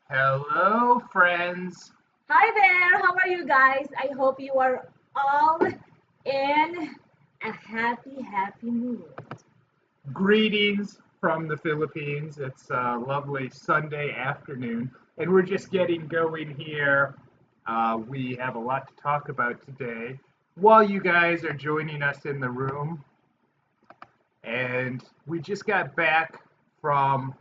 Hello, friends. Hi there, how are you guys? I hope you are all in a happy mood. Greetings from the Philippines. It's a lovely Sunday afternoon, and we're just getting going here. We have a lot to talk about today. While you guys are joining us in the room, and we just got back from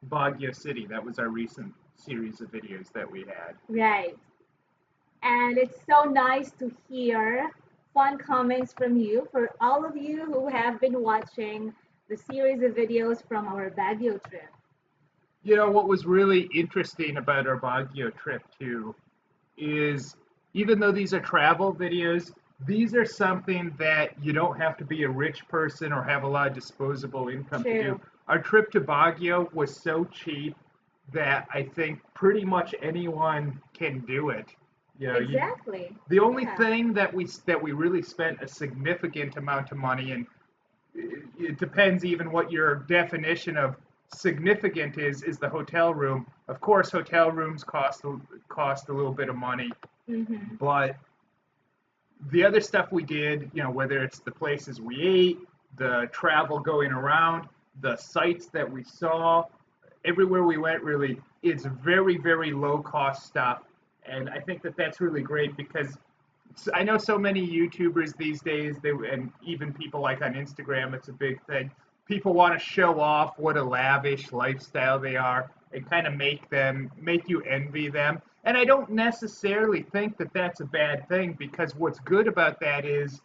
Baguio City. That was our recent series of videos that we had. Right. And it's so nice to hear fun comments from you for all of you who have been watching the series of videos from our Baguio trip. You know, what was really interesting about our Baguio trip, too, is even though these are travel videos, these are something that you don't have to be a rich person or have a lot of disposable income to do. True. Our trip to Baguio was so cheap that I think pretty much anyone can do it. You know, Exactly. the only Yeah. thing that we really spent a significant amount of money, and it depends even what your definition of significant is the hotel room. Of course, hotel rooms cost a little bit of money, Mm-hmm. but the other stuff we did, whether it's the places we ate, the travel going around, the sights that we saw, everywhere we went, really, it's very, very low cost stuff. And I think that that's really great because I know so many YouTubers these days, and even people like on Instagram, it's a big thing. People want to show off what a lavish lifestyle they are and kind of make you envy them. And I don't necessarily think that that's a bad thing because what's good about that is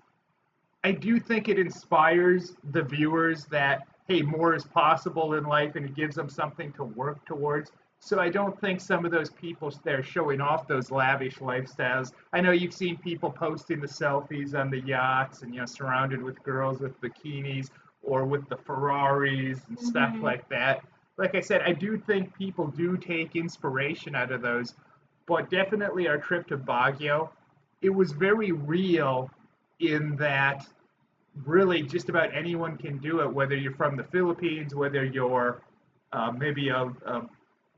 I do think it inspires the viewers that, hey, more is possible in life and it gives them something to work towards. So I don't think some of those people there showing off those lavish lifestyles. I know you've seen people posting the selfies on the yachts and surrounded with girls with bikinis or with the Ferraris and stuff Mm-hmm. like that. Like I said, I do think people do take inspiration out of those, but definitely our trip to Baguio, it was very real in that really just about anyone can do it, whether you're from the Philippines, whether you're maybe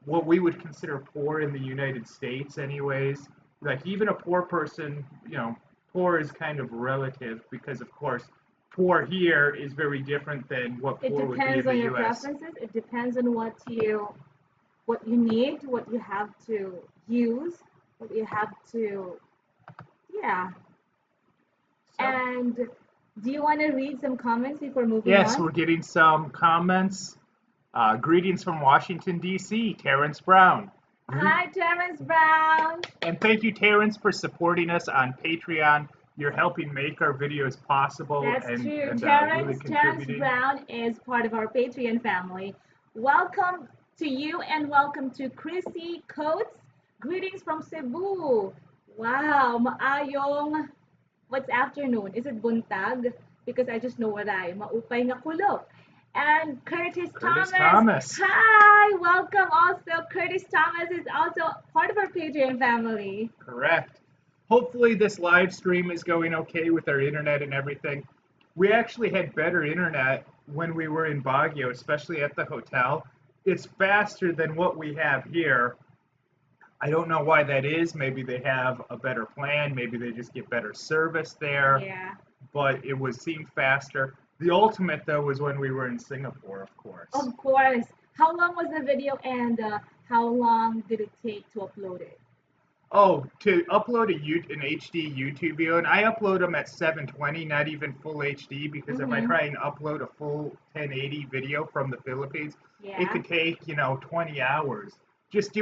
what we would consider poor in the United States, anyways. Like even a poor person, poor is kind of relative because, of course, poor here is very different than what It poor would be in depends the on your U.S. preferences. It depends on what you need, what you have to use, what you have to, yeah. So, And do you want to read some comments before moving yes, on? we're getting some comments. Greetings from Washington, D.C., Terrence Brown. Hi, Terrence Brown. And thank you, Terrence, for supporting us on Patreon. You're helping make our videos possible That's and, true. and really Terrence contributing. Brown is part of our Patreon family. Welcome to you and welcome to Chrissy Coates. Greetings from Cebu. Wow, maayong what's afternoon? Is it buntag? Because I just know waray. Maupay nga kulog. And Curtis Curtis Thomas. Thomas. Hi, welcome also. Curtis Thomas is also part of our Patreon family. Correct. Hopefully, this live stream is going okay with our internet and everything. We actually had better internet when we were in Baguio, especially at the hotel. It's faster than what we have here. I don't know why that is. Maybe they have a better plan. Maybe they just get better service there. Yeah, But it was seemed faster. The ultimate though was when we were in Singapore, of course. of course. How long was the video and how long did it take to upload it? Oh, to upload an HD YouTube video, and I upload them at 720, not even full HD, because if I Mm-hmm. try and upload a full 1080 video from the Philippines, it Yeah, could take 20 hours. Just do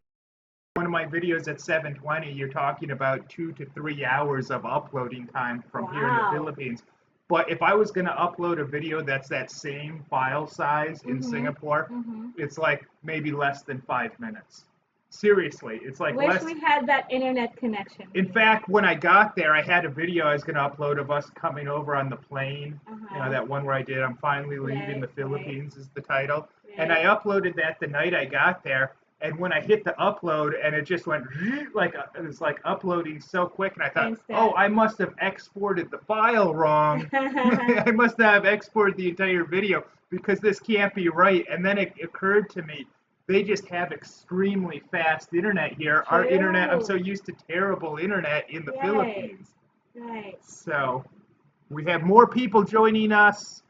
one of my videos at 720, you're talking about 2 to 3 hours of uploading time from here in the wow. Philippines. But if I was going to upload a video that's that same file size in Mm-hmm. Singapore, Mm-hmm. it's like maybe less than 5 minutes. Seriously, it's like Wish less. we had that internet connection In here. fact, when I got there, I had a video I was going to upload of us coming over on the plane. Uh-huh. That one where I did, I'm finally leaving the Right. Philippines is the title. And Right. I uploaded that the night I got there. And when I hit the upload, and it just went like it was like uploading so quick, and I thought, oh, Instant. I must have exported the file wrong. I must not have exported the entire video because this can't be right. And then it occurred to me, they just have extremely fast internet here. Our internet, I'm so True. used to terrible internet in the Right. Philippines. Right. So we have more people joining us.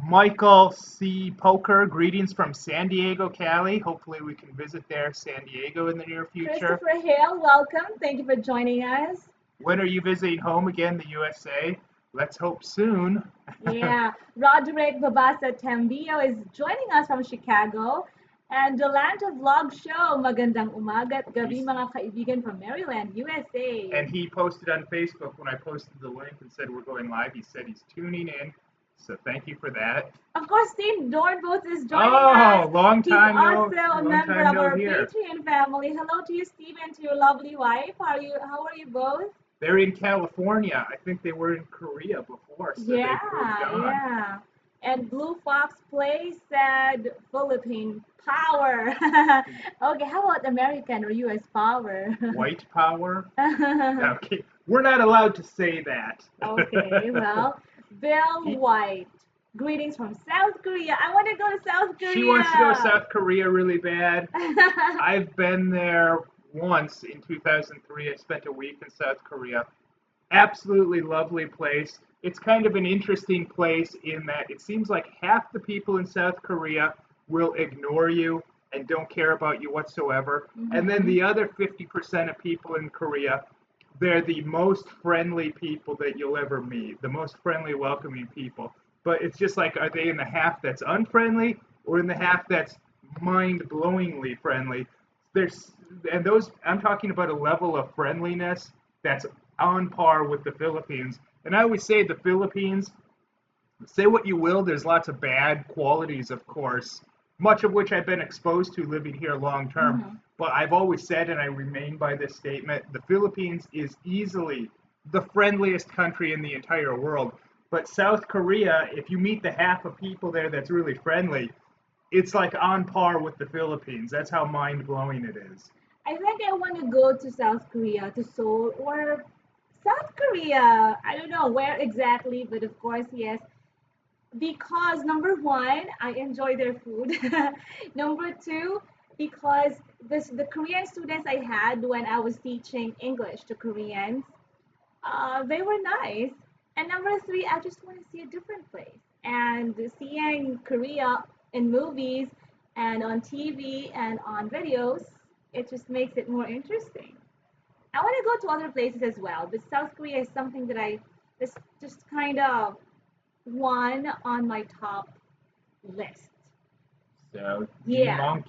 Michael C. Poker, greetings from San Diego, Cali. Hopefully we can visit there, San Diego, in the near future. Christopher Hale, welcome. Thank you for joining us. When are you visiting home again, the USA? Let's hope soon. Yeah, Roderick Babasa Tambio is joining us from Chicago. And Jolanta Vlog Show, magandang umaga at gabi mga kaibigan from Maryland, USA. And he posted on Facebook when I posted the link and said we're going live. He said he's tuning in. So thank you for that. Of course, Steve Dornbos is joining us. Long time He's no, also a member of our Patreon family. Hello to you, Steve, and to your lovely wife. How are you both? They're in California. I think they were in Korea before, so they moved on. Yeah. And Blue Fox Play said Philippine power. Okay, how about American or US power? White power? Okay, we're not allowed to say that. Okay, well, Bill White. Greetings from South Korea. I want to go to South Korea. She wants to go to South Korea really bad. I've been there once in 2003. I spent a week in South Korea. Absolutely lovely place. It's kind of an interesting place in that it seems like half the people in South Korea will ignore you and don't care about you whatsoever. Mm-hmm. And then the other 50% of people in Korea, they're the most friendly people that you'll ever meet, the most friendly, welcoming people. But it's just like, are they in the half that's unfriendly or in the half that's mind-blowingly friendly? I'm talking about a level of friendliness that's on par with the Philippines. And I always say the Philippines, say what you will, there's lots of bad qualities, of course, much of which I've been exposed to living here long term. Mm-hmm. But I've always said, and I remain by this statement, the Philippines is easily the friendliest country in the entire world. But South Korea, if you meet the half of people there that's really friendly, it's like on par with the Philippines. That's how mind-blowing it is. I think I want to go to South Korea, to Seoul, or South Korea. I don't know where exactly, but of course, yes. Because number one, I enjoy their food. Number two, because the Korean students I had when I was teaching English to Koreans, they were nice. And number three, I just want to see a different place. And seeing Korea in movies and on TV and on videos, it just makes it more interesting. I want to go to other places as well, but South Korea is something that I just kind of one on my top list. So, yeah. Demon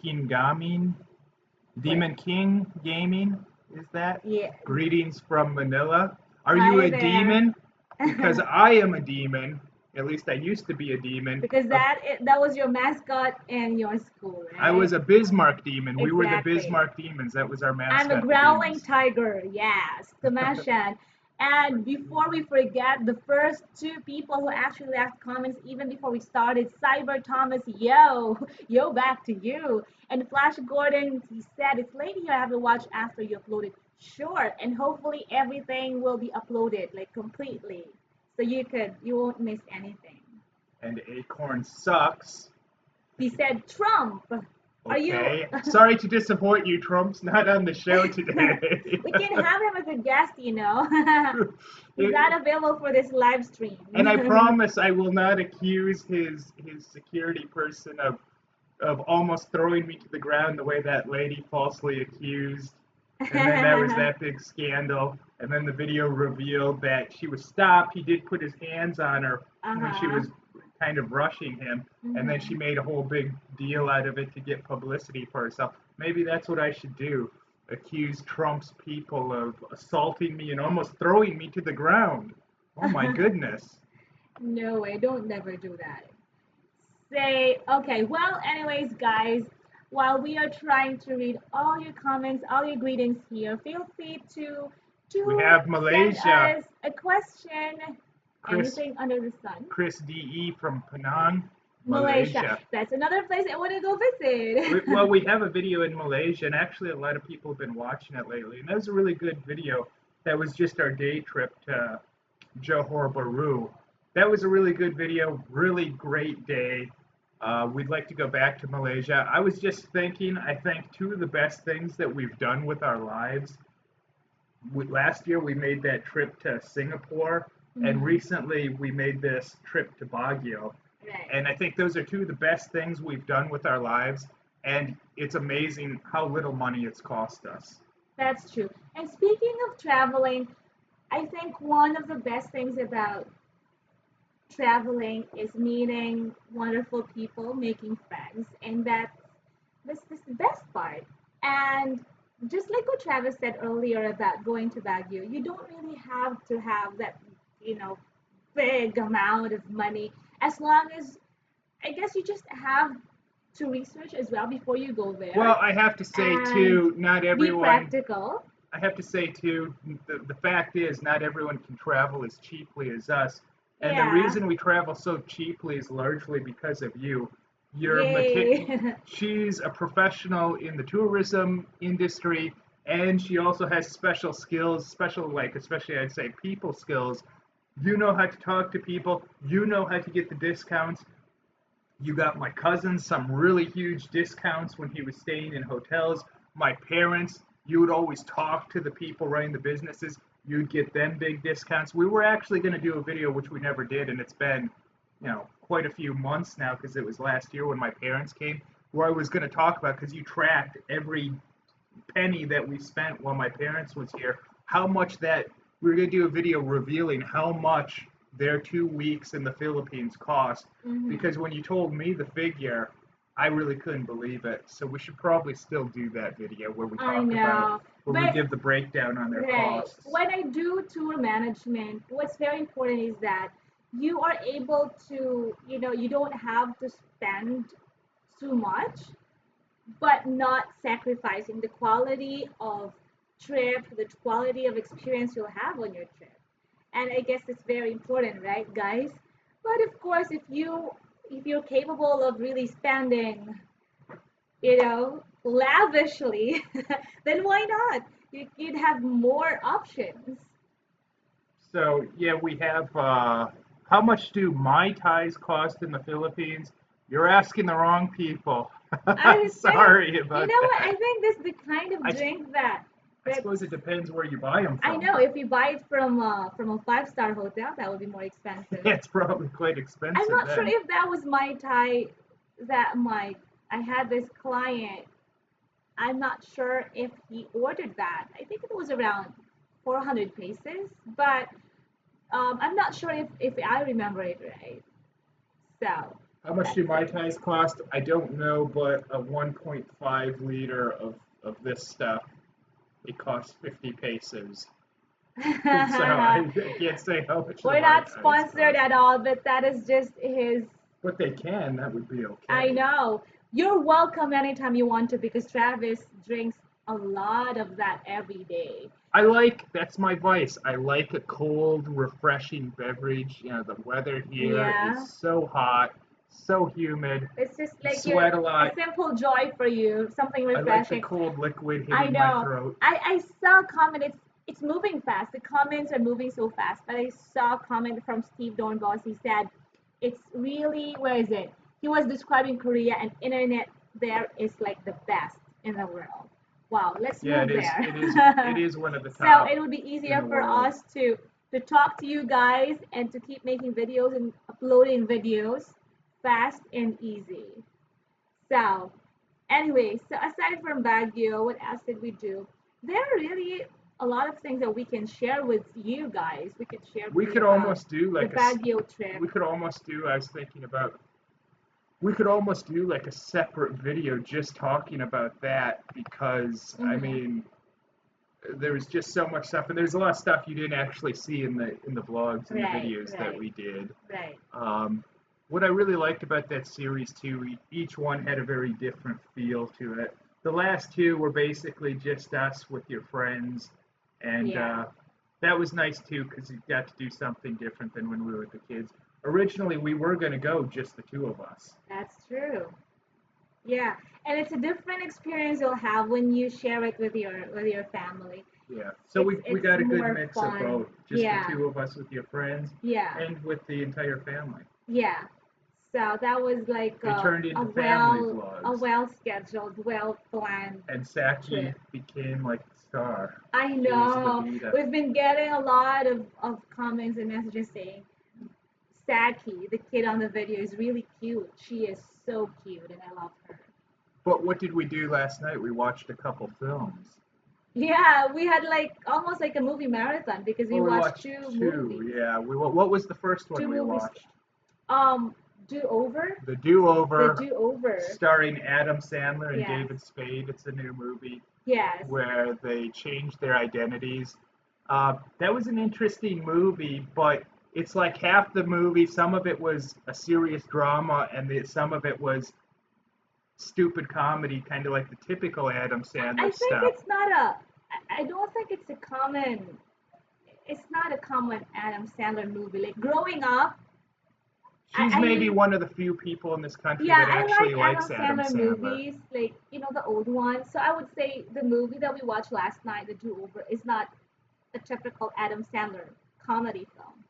King Gaming, is that? Yeah. Greetings from Manila. Are you a demon? Because I am a demon. At least I used to be a demon. Because that was your mascot in your school, right? I was a Bismarck demon. Exactly. We were the Bismarck demons. That was our mascot. I'm a growling tiger. Yes, Tamashan. And before we forget, the first two people who actually left comments even before we started, Cyber Thomas, yo, back to you. And Flash Gordon, he said, it's late here, I have to watch after you upload it. Sure, and hopefully everything will be uploaded, like completely. So you won't miss anything. And Acorn sucks. He said, Trump. Are okay. Sorry to disappoint you. Trump's not on the show today. We can have him as a guest, He's not available for this live stream. And I promise I will not accuse his security person of almost throwing me to the ground the way that lady falsely accused. And then there was that big scandal. And then the video revealed that she was stopped. He did put his hands on her when she was kind of rushing him. Mm-hmm. And then she made a whole big deal out of it to get publicity for herself. Maybe that's what I should do. Accuse Trump's people of assaulting me and almost throwing me to the ground. Oh my goodness. No way. Don't never do that. Okay. Well, anyways, guys, while we are trying to read all your comments, all your greetings here, feel free to we have Malaysia. Send us a question. Anything under the sun. Chris D.E. from Penang, Malaysia. That's another place I want to go visit. Well, we have a video in Malaysia, and actually a lot of people have been watching it lately. And that was a really good video. That was just our day trip to Johor Bahru. That was a really good video, really great day. We'd like to go back to Malaysia. I was just thinking, I think two of the best things that we've done with our lives. Last year we made that trip to Singapore, and Mhm. recently we made this trip to Baguio. Right. And I think those are two of the best things we've done with our lives. And it's amazing how little money it's cost us. That's true. And speaking of traveling, I think one of the best things about traveling is meeting wonderful people, making friends, and that's the best part. And just like what Travis said earlier about going to Baguio, you don't really have to have that, you know, big amount of money as long as I guess you just have to research as well before you go Well, there I have to say and too, not be everyone, practical. I have to say too, the fact is not everyone can travel as cheaply as us. And the Yeah. reason we travel so cheaply is largely because of you. You're Yay. she's a professional in the tourism industry, and she also has special skills, special like especially I'd say people skills. You know how to talk to people, you know how to get the discounts. You got my cousin some really huge discounts when he was staying in hotels. My parents, you would always talk to the people running the businesses. You'd get them big discounts. We were actually going to do a video, which we never did, and it's been, quite a few months now because it was last year when my parents came, where I was going to talk about because you tracked every penny that we spent while my parents was here, how much that we were going to do a video revealing how much their 2 weeks in the Philippines cost. Mhm. Because when you told me the figure, I really couldn't believe it. So we should probably still do that video I know. where we But give the breakdown on their right. costs. When I do tour management, what's very important is that you are able to, you don't have to spend too much, but not sacrificing the quality of trip, the quality of experience you'll have on your trip. And I guess it's very important, right, guys? But of course, if you're capable of really spending, lavishly, then why not? You'd have more options. So yeah, we have. How much do mai tais cost in the Philippines? You're asking the wrong people. I think, Sorry you about know what? I that. think this is the kind of I, drink that I that suppose it depends where you buy them I from. know if you buy it from a five-star hotel, that would be more expensive. Yeah, it's probably quite I'm expensive not sure then. if that was my Thai that my I had this client. I'm not sure if he ordered that. I think it was around 400 pesos, but I'm not sure if I remember it right. So How much do that's Mai it. Tais cost? I don't know, but a 1.5 liter of this stuff, it costs 50 pesos. So I can't say how much the We're Mai not Tais sponsored cost. at all, but that is just his. But they can, that would be I okay. know. You're welcome anytime you want to because Travis drinks a lot of that every day. That's my vice. I like a cold, refreshing beverage. The weather here is Yeah. so hot, so humid. It's just You like you're sweat a a lot. simple joy for you, something I like the refreshing. cold liquid I hitting my know. throat. I saw a comment. It's moving fast. The comments are moving so fast. But I saw a comment from Steve Dornbos. He said, "It's really where is it? He was describing Korea and internet there is like the best in the world. Wow, let's Yeah, move there. it is one of the So top it would be in easier the for world. us to talk to you guys and to keep making videos and uploading videos fast and easy. So anyway, so aside from Baguio, what else did we do? There are really a lot of things that we can share with you guys. We could share with We you could about almost do the like Baguio trip. we could almost do. I was thinking about we could almost do like a separate video just talking about that because I Hmm. mean there was just so much stuff and there's a lot of stuff you didn't actually see in the vlogs and the Right, videos that right, we did. right. Um, what I really liked about that series too, each one had a very different feel to it. The last two were basically just us with your friends, and Yeah, that was nice too because you got to do something different than when we were with the kids. Originally, we were going to go just the two of us. that's true. Yeah, and it's a different experience you'll have when you share it with your family. Yeah, so It's we it's got a good more mix of fun. both, just the Yeah, two of us with your friends yeah, and with the entire family. yeah. So that was like They turned a into family well vlogs. scheduled, well planned And Saki trip. became like the star. I She was the know. Vita. We've been getting a lot of comments and messages saying Saki, the kid on the video, is really cute. She is so cute and I love her. But what did we do last night? We watched a couple films. Yeah, we had like almost like a movie marathon because we Well, we watched watched two two. movies. Yeah. What was the first one Two we movies. watched? Do Over? The Do-Over, The Do Over. starring Adam Sandler and Yes. David Spade. It's a new movie Yes. where they changed their identities. That was an interesting movie, but it's like half the movie, some of it was a serious drama, and some of it was stupid comedy, kind of like the typical Adam I Sandler think stuff. it's not a. I don't think it's a common. It's not a common Adam Sandler movie. Like growing up, She's I maybe one of the few people in this country yeah, that I actually like likes Adam Adam Sandler Sandler. movies, like the old ones. So I would say the movie that we watched last night, The Do Over, is not a typical Adam Sandler comedy film.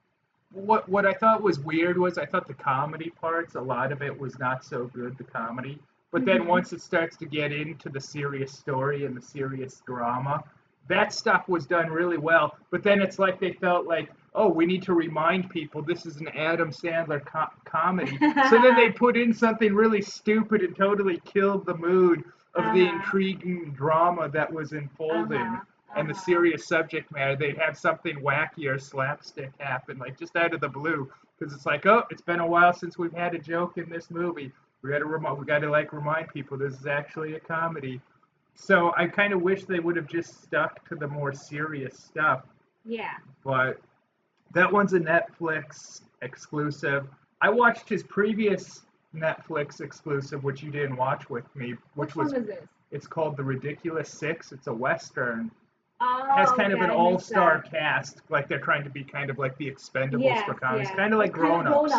What I thought was weird was I thought the comedy parts, a lot of it was not so good, the comedy. But then Mm-hmm. once it starts to get into the serious story and the serious drama, that stuff was done really well. But then it's like they felt like, oh, we need to remind people this is an Adam Sandler comedy. So then they put in something really stupid and totally killed the mood of the Uh-huh. intriguing drama that was unfolding Uh-huh. and the Uh-huh. serious subject matter. They'd have something wacky or slapstick happen, like just out of the blue, because it's like, oh, it's been a while since we've had a joke in this movie. We got to like remind people this is actually a comedy. So I kind of wish they would have just stuck to the more serious stuff. Yeah. But that one's a Netflix exclusive. I watched his previous Netflix exclusive, which you didn't watch with me, Which which one was was this? it's called The Ridiculous Six. It's a western. Oh, Has kind of okay, an I missed all-star that. cast, like they're trying to be kind of like the Expendables for Yes, comedies, yes. kind of like It's kind of grown Grown-Ups.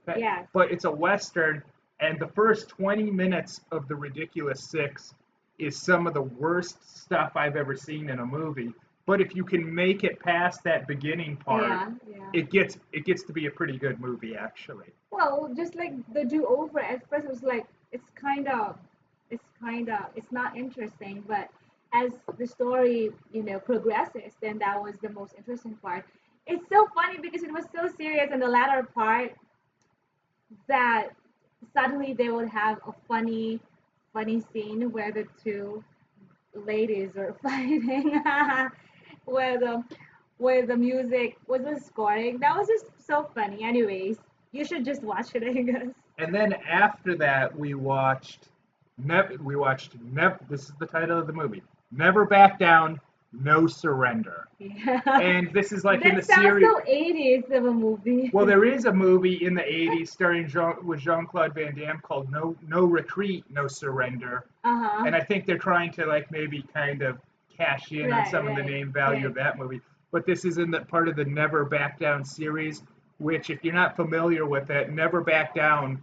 ups. Yes. But it's a western, and the first 20 minutes of The Ridiculous Six is some of the worst stuff I've ever seen in a movie. But if you can make it past that beginning part, Yeah, yeah. it gets to be a pretty good movie actually. Well, just like the do over, at first it was like it's not interesting, but as the story, progresses, then that was the most interesting part. It's so funny because it was so serious in the latter part that suddenly they would have a funny scene where the two ladies are fighting where the music was the scoring. That was just so funny. Anyways, you should just watch it, I guess. And then after that, we watched Never. This is the title of the movie. Never Back Down, No Surrender. Yeah. And this is like in the That sounds series. so 80s of a movie. Well, there is a movie in the '80s starring Jean-Claude Van Damme called No Retreat, No Surrender. Uh-huh. And I think they're trying to like maybe kind of cash in on Right, some of the right, name value of right. that movie. But this is in the part of the Never Back Down series, which if you're not familiar with it, Never Back Down,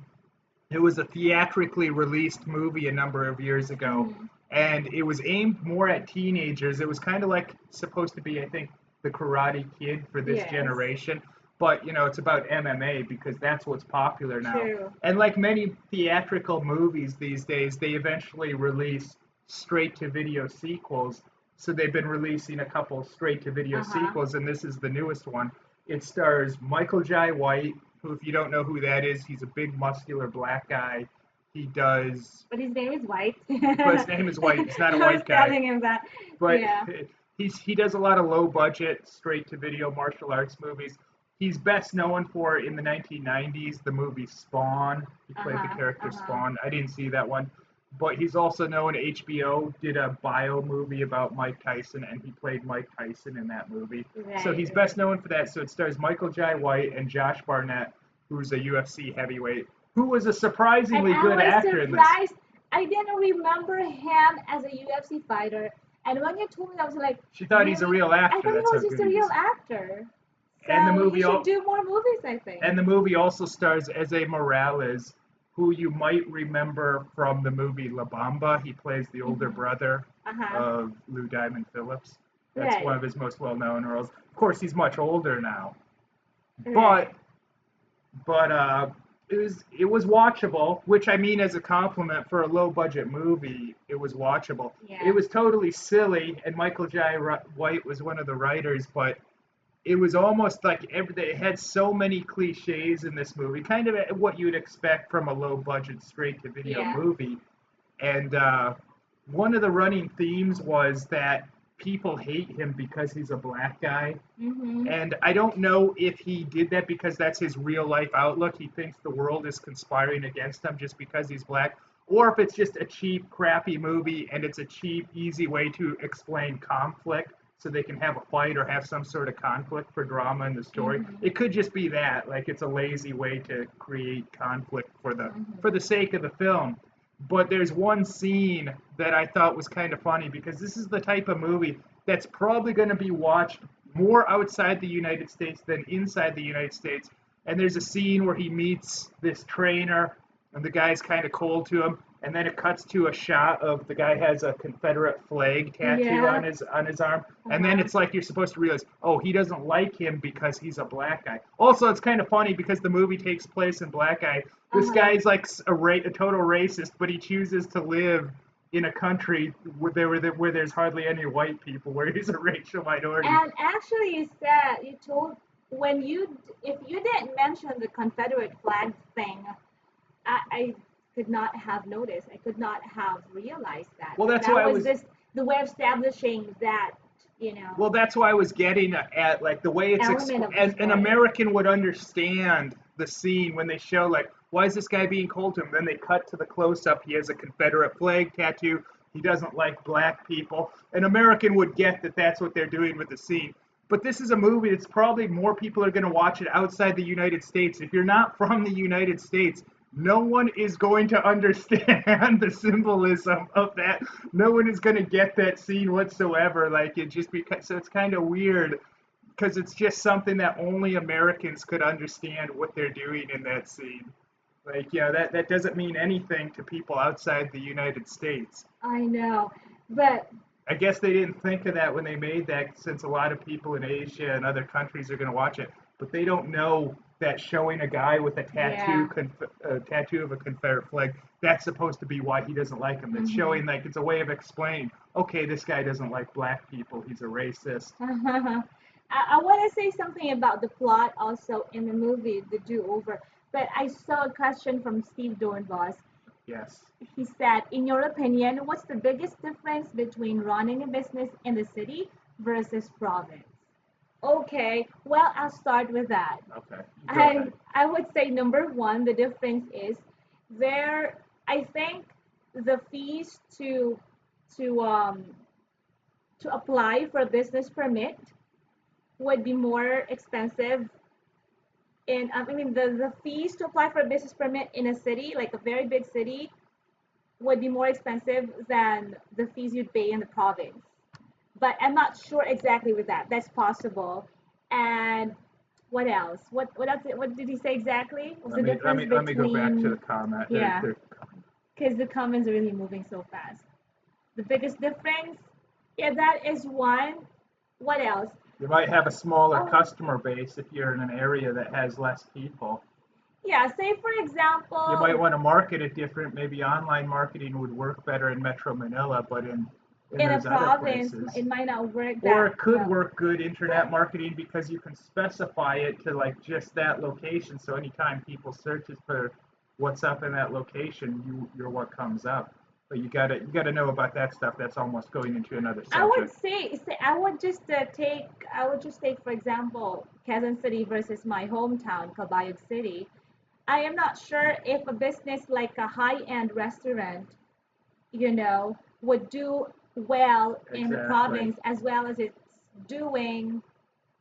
it was a theatrically released movie a number of years ago, Mhm. and it was aimed more at teenagers. It was kind of like supposed to be, I think, the Karate Kid for this Yes. generation, but it's about MMA because that's what's popular now. True. And like many theatrical movies these days, they eventually release straight to video sequels. So they've been releasing a couple straight to video Uh-huh. sequels, and this is the newest one. It stars Michael Jai White, who, if you don't know who that is, he's a big muscular black guy. He does, But his name is White. but his name is White. He's not a I was white guy, telling him that. but Yeah. he does a lot of low budget straight to video martial arts movies. He's best known for in the 1990s the movie Spawn. He played the Uh-huh. character Uh-huh. Spawn. I didn't see that one, but he's also known. HBO did a bio movie about Mike Tyson, and he played Mike Tyson in that movie. So Right, he's right. best known for that. So it stars Michael Jai White and Josh Barnett, who's a UFC heavyweight, who was a And surprisingly I good was actor in this. surprised. I didn't remember him as a UFC fighter. And when you told me, I was like, She thought he's a really? real I actor. thought he That's how was just good a he real is. actor. And the So movie he should al- do more movies, I think. And the movie also stars Eze Morales, who you might remember from the movie La Bamba. He plays the older Mhm. brother Uh-huh. of Lou Diamond Phillips. That's Right. one of his most well-known roles. Of course, he's much older now, Right. but but it was watchable, which I mean as a compliment for a low budget movie. It was watchable. It Yeah. was totally silly, and Michael Jai White was one of the writers, but it was almost like it had so many cliches in this movie, kind of what you'd expect from a low budget straight to video Yeah. movie. And one of the running themes was that people hate him because he's a black guy. Mhm. And I don't know if he did that because that's his real life outlook. He thinks the world is conspiring against him just because he's black, or if it's just a cheap, crappy movie and it's a cheap, easy way to explain conflict so they can have a fight or have some sort of conflict for drama in the story. Mhm. It could just be that, like it's a lazy way to create conflict for the Mhm. sake of the film. But there's one scene that I thought was kind of funny because this is the type of movie that's probably going to be watched more outside the United States than inside the United States. And there's a scene where he meets this trainer, and the guy's kind of cold to him. And then it cuts to a shot of the guy has a Confederate flag tattoo Yeah. on his arm. And then Uh-huh. it's like you're supposed to realize, oh, he doesn't like him because he's a black guy. Also, it's kind of funny because the movie takes place in black guy. This Uh-huh. guy's like a total racist, but he chooses to live in a country where there's hardly any white people, where he's a racial minority. And actually, you told when if you didn't mention the Confederate flag thing, I could not have noticed. I could not have realized that. Well, that's That why I was was. this the way of establishing that, you know, Well, that's why I was getting at, like the way it's element of the and an story. American would understand the scene when they show like why is this guy being cold to him? Then they cut to the close up. He has a Confederate flag tattoo. He doesn't like black people. An American would get that that's what they're doing with the scene. But this is a movie that's probably more people are going to watch it outside the United States. If you're not from the United States, no one is going to understand the symbolism of that. No one is going to get that scene whatsoever. Like it just because so it's kind of weird because it's just something that only Americans could understand what they're doing in that scene. Like, that doesn't mean anything to people outside the United States. I know, but I guess they didn't think of that when they made that, since a lot of people in Asia and other countries are going to watch it. But they don't know that showing a guy with a yeah. tattoo of a Confederate flag, that's supposed to be why he doesn't like him. It's Mhm. showing, like, it's a way of explaining, okay, this guy doesn't like black people. He's a racist. I want to say something about the plot also in the movie, The Do Over. But I saw a question from Steve Dornbos. Yes. He said, in your opinion, what's the biggest difference between running a business in the city versus province? Okay, well, I'll start with that. Okay. Go I ahead. I would say number one, the difference is there. I think the fees to um to apply for a business permit would be more expensive. And I mean the fees to apply for a business permit in a city, like a very big city, would be more expensive than the fees you'd pay in the province. But I'm not sure exactly with that. That's possible. And what else? What else? What did he say exactly? What's the difference Let me go back to the between? comment. Yeah, because the comments are really moving so fast. The biggest difference, yeah, that is one. What else? You might have a smaller Oh, customer base if you're in an area that has less people. yeah. Say for You might example, want to market it different. Maybe online marketing would work better in Metro Manila, but in in a those other province, places. it might not work Or that it could well. work good internet But marketing because you can specify it to like just that location. So anytime people searches for what's up in that location, you're what comes up. But you gotta know about that stuff. That's almost going into another I would subject. say I would just take for example Quezon City versus my hometown, Cabayog City. I am not sure if a business like a high-end restaurant, would do well in the Exactly. province as well as it's doing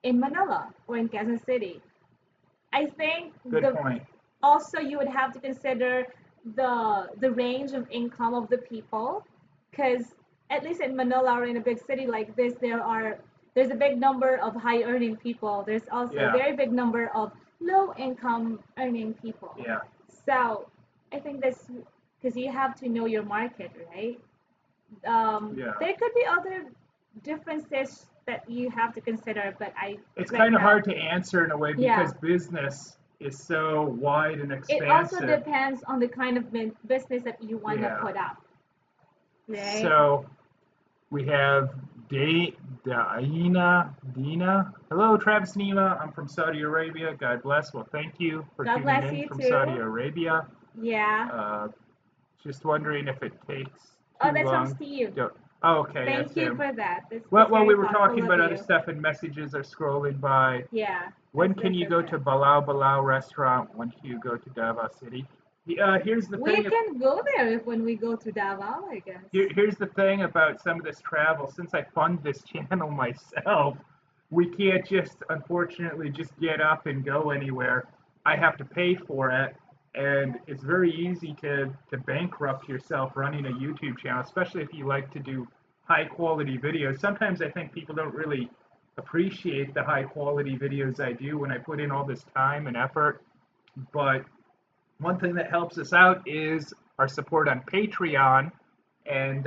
in Manila or in Quezon City. I think Good the point. also you would have to consider the range of income of the people, because at least in Manila or in a big city like this, there's a big number of high earning people. There's also a Yeah. very big number of low income earning people. Yeah. So I think that's because you have to know your market, right? Yeah. There could be other differences that you have to consider, but I It's right kind of now, hard to answer in a way yeah, because business is so wide and It also expansive. depends on the kind of business that you want to Yeah. put up, right? So we have Dina. Hello, Travis Ima. I'm from Saudi Arabia. God bless. Well, thank you for God tuning bless in you from Saudi too. Arabia. Yeah. Just wondering if it takes Oh, too that's from long. Steve. Oh, okay, that's Thank you him. for that. Well, That's while very we were thoughtful talking of about other you. stuff and messages are scrolling by, Yeah, when that's can you go okay. to Balau Balau restaurant? When can you go to Davao City? Here's the We thing. can go there if when we go to Davao, I guess. Here's the thing about some of this travel. Since I fund this channel myself, we can't just, unfortunately, just get up and go anywhere. I have to pay for it, and it's very easy to bankrupt yourself running a YouTube channel, especially if you like to do high quality videos. Sometimes I think people don't really appreciate the high quality videos I do when I put in all this time and effort. But one thing that helps us out is our support on Patreon, and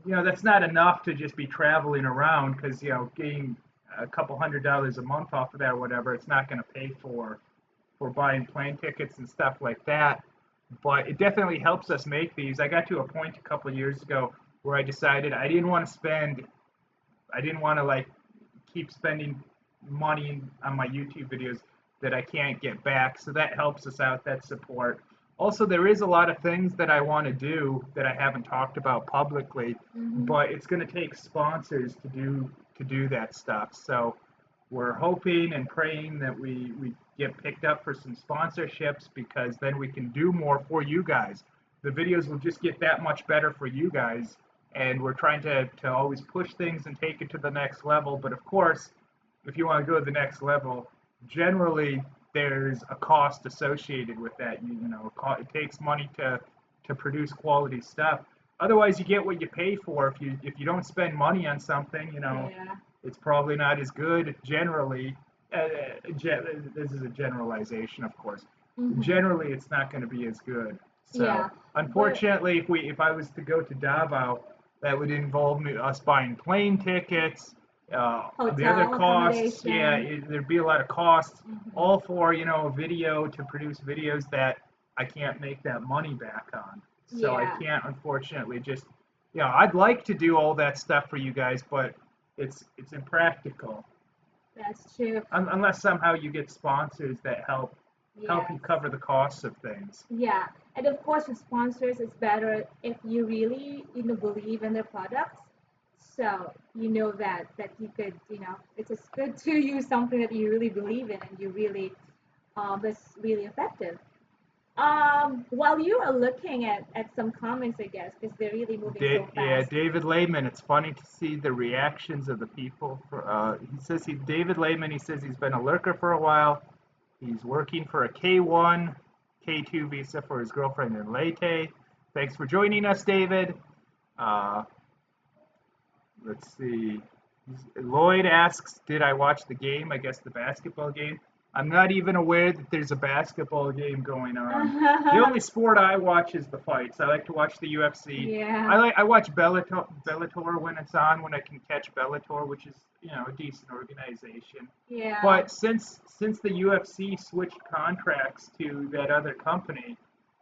that's not enough to just be traveling around because getting a couple $100s a month off of that or whatever, it's not going to pay for buying plane tickets and stuff like that. But it definitely helps us make these. I got to a point a couple of years ago where I decided I didn't want to like keep spending money on my YouTube videos that I can't get back. So that helps us out, that support. Also, there is a lot of things that I want to do that I haven't talked about publicly, but it's going to take sponsors to do that stuff. So we're hoping and praying that we get picked up for some sponsorships because then we can do more for you guys. The videos will just get that much better for you guys. And we're trying to always push things and take it to the next level. But of course, if you want to go to the next level, generally there's a cost associated with that. It takes money to produce quality stuff. Otherwise, you get what you pay for. If you don't spend money on something, Yeah. it's probably not as good generally. This is a generalization, of course. Generally, it's not going to be as good. So, Yeah, unfortunately, if I was to go to Davao, that would involve us buying plane tickets, the other hotel costs. Yeah, accommodation. there'd be a lot of costs, all for a video to produce videos that I can't make that money back on. So I Yeah, can't, unfortunately, just I'd like to do all that stuff for you guys, but it's impractical that's true. unless somehow you get sponsors that help Yes. you cover the costs of things. Yeah, and of course with sponsors, it's better if you really believe in their products. So that you could it's just good to use something that you really believe in and you really is really effective. While you are looking at some comments, I guess, because they're really moving so Yeah, fast. David Lehman. It's funny to see the reactions of the people. David Lehman. He says he's been a lurker for a while. He's working for a K1, K2 visa for his girlfriend in Leyte. Thanks for joining us, David. Let's see. Lloyd asks, did I watch the game? I guess the basketball game. I'm not even aware that there's a basketball game going on. The only sport I watch is the fights. I like to watch the UFC. Yeah. I watch Bellator when it's on, when I can catch Bellator, which is a decent organization. Yeah. But since the UFC switched contracts to that other company,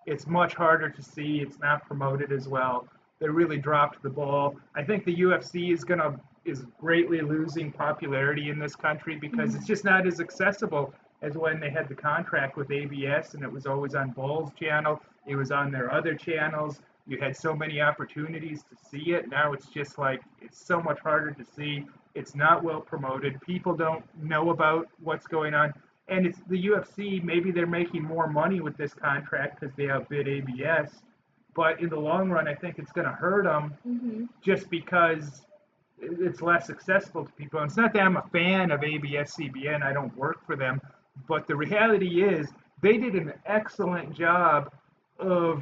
it's much harder to see. It's not promoted as well. They really dropped the ball. I think the UFC is greatly losing popularity in this country because it's just not as accessible as when they had the contract with ABS and it was always on Ball's channel. It was on their other channels. You had so many opportunities to see it. Now it's just like it's so much harder to see. It's not well promoted. People don't know about what's going on. And it's the UFC. Maybe they're making more money with this contract because they outbid ABS. But in the long run, I think it's going to hurt them just because it's less accessible to people. And it's not that I'm a fan of ABS-CBN. I don't work for them. But the reality is they did an excellent job of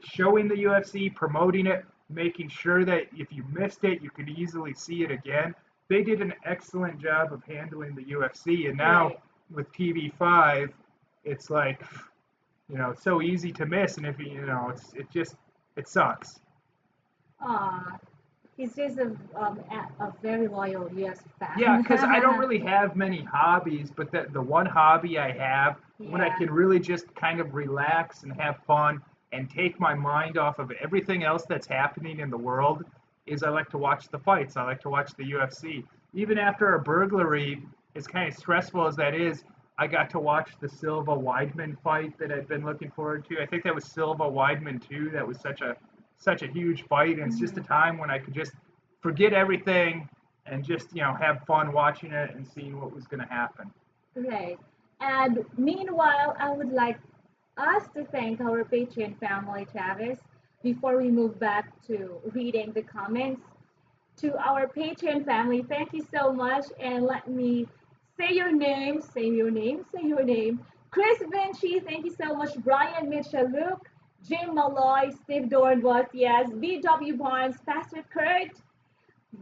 showing the UFC, promoting it, making sure that if you missed it, you could easily see it again. They did an excellent job of handling the UFC. And now with TV5, it's like, it's so easy to miss. And if it sucks. He's just a very loyal UFC fan. Yeah, because I don't really have many hobbies, but the one hobby I have when I Yeah. can really just kind of relax and have fun and take my mind off of everything else that's happening in the world, is I like to watch the fights. I like to watch the UFC. Even after a burglary, as kind of stressful as that is, I got to watch the Silva Weidman fight that I've been looking forward to. I think that was Silva Weidman too. That was such a huge fight, and it's just a Mhm. time when I could just forget everything and just have fun watching it and seeing what was going to happen. Right. And meanwhile, I would like us to thank our Patreon family, Travis, before we move back to reading the comments. To our Patreon family, thank you so much. And let me say your name, say your name, say your name. Chris Vinci, thank you so much. Brian Mitchell, Luke, Jim Malloy, Steve Dornbus, yes, BW Barnes, Pastor Kurt,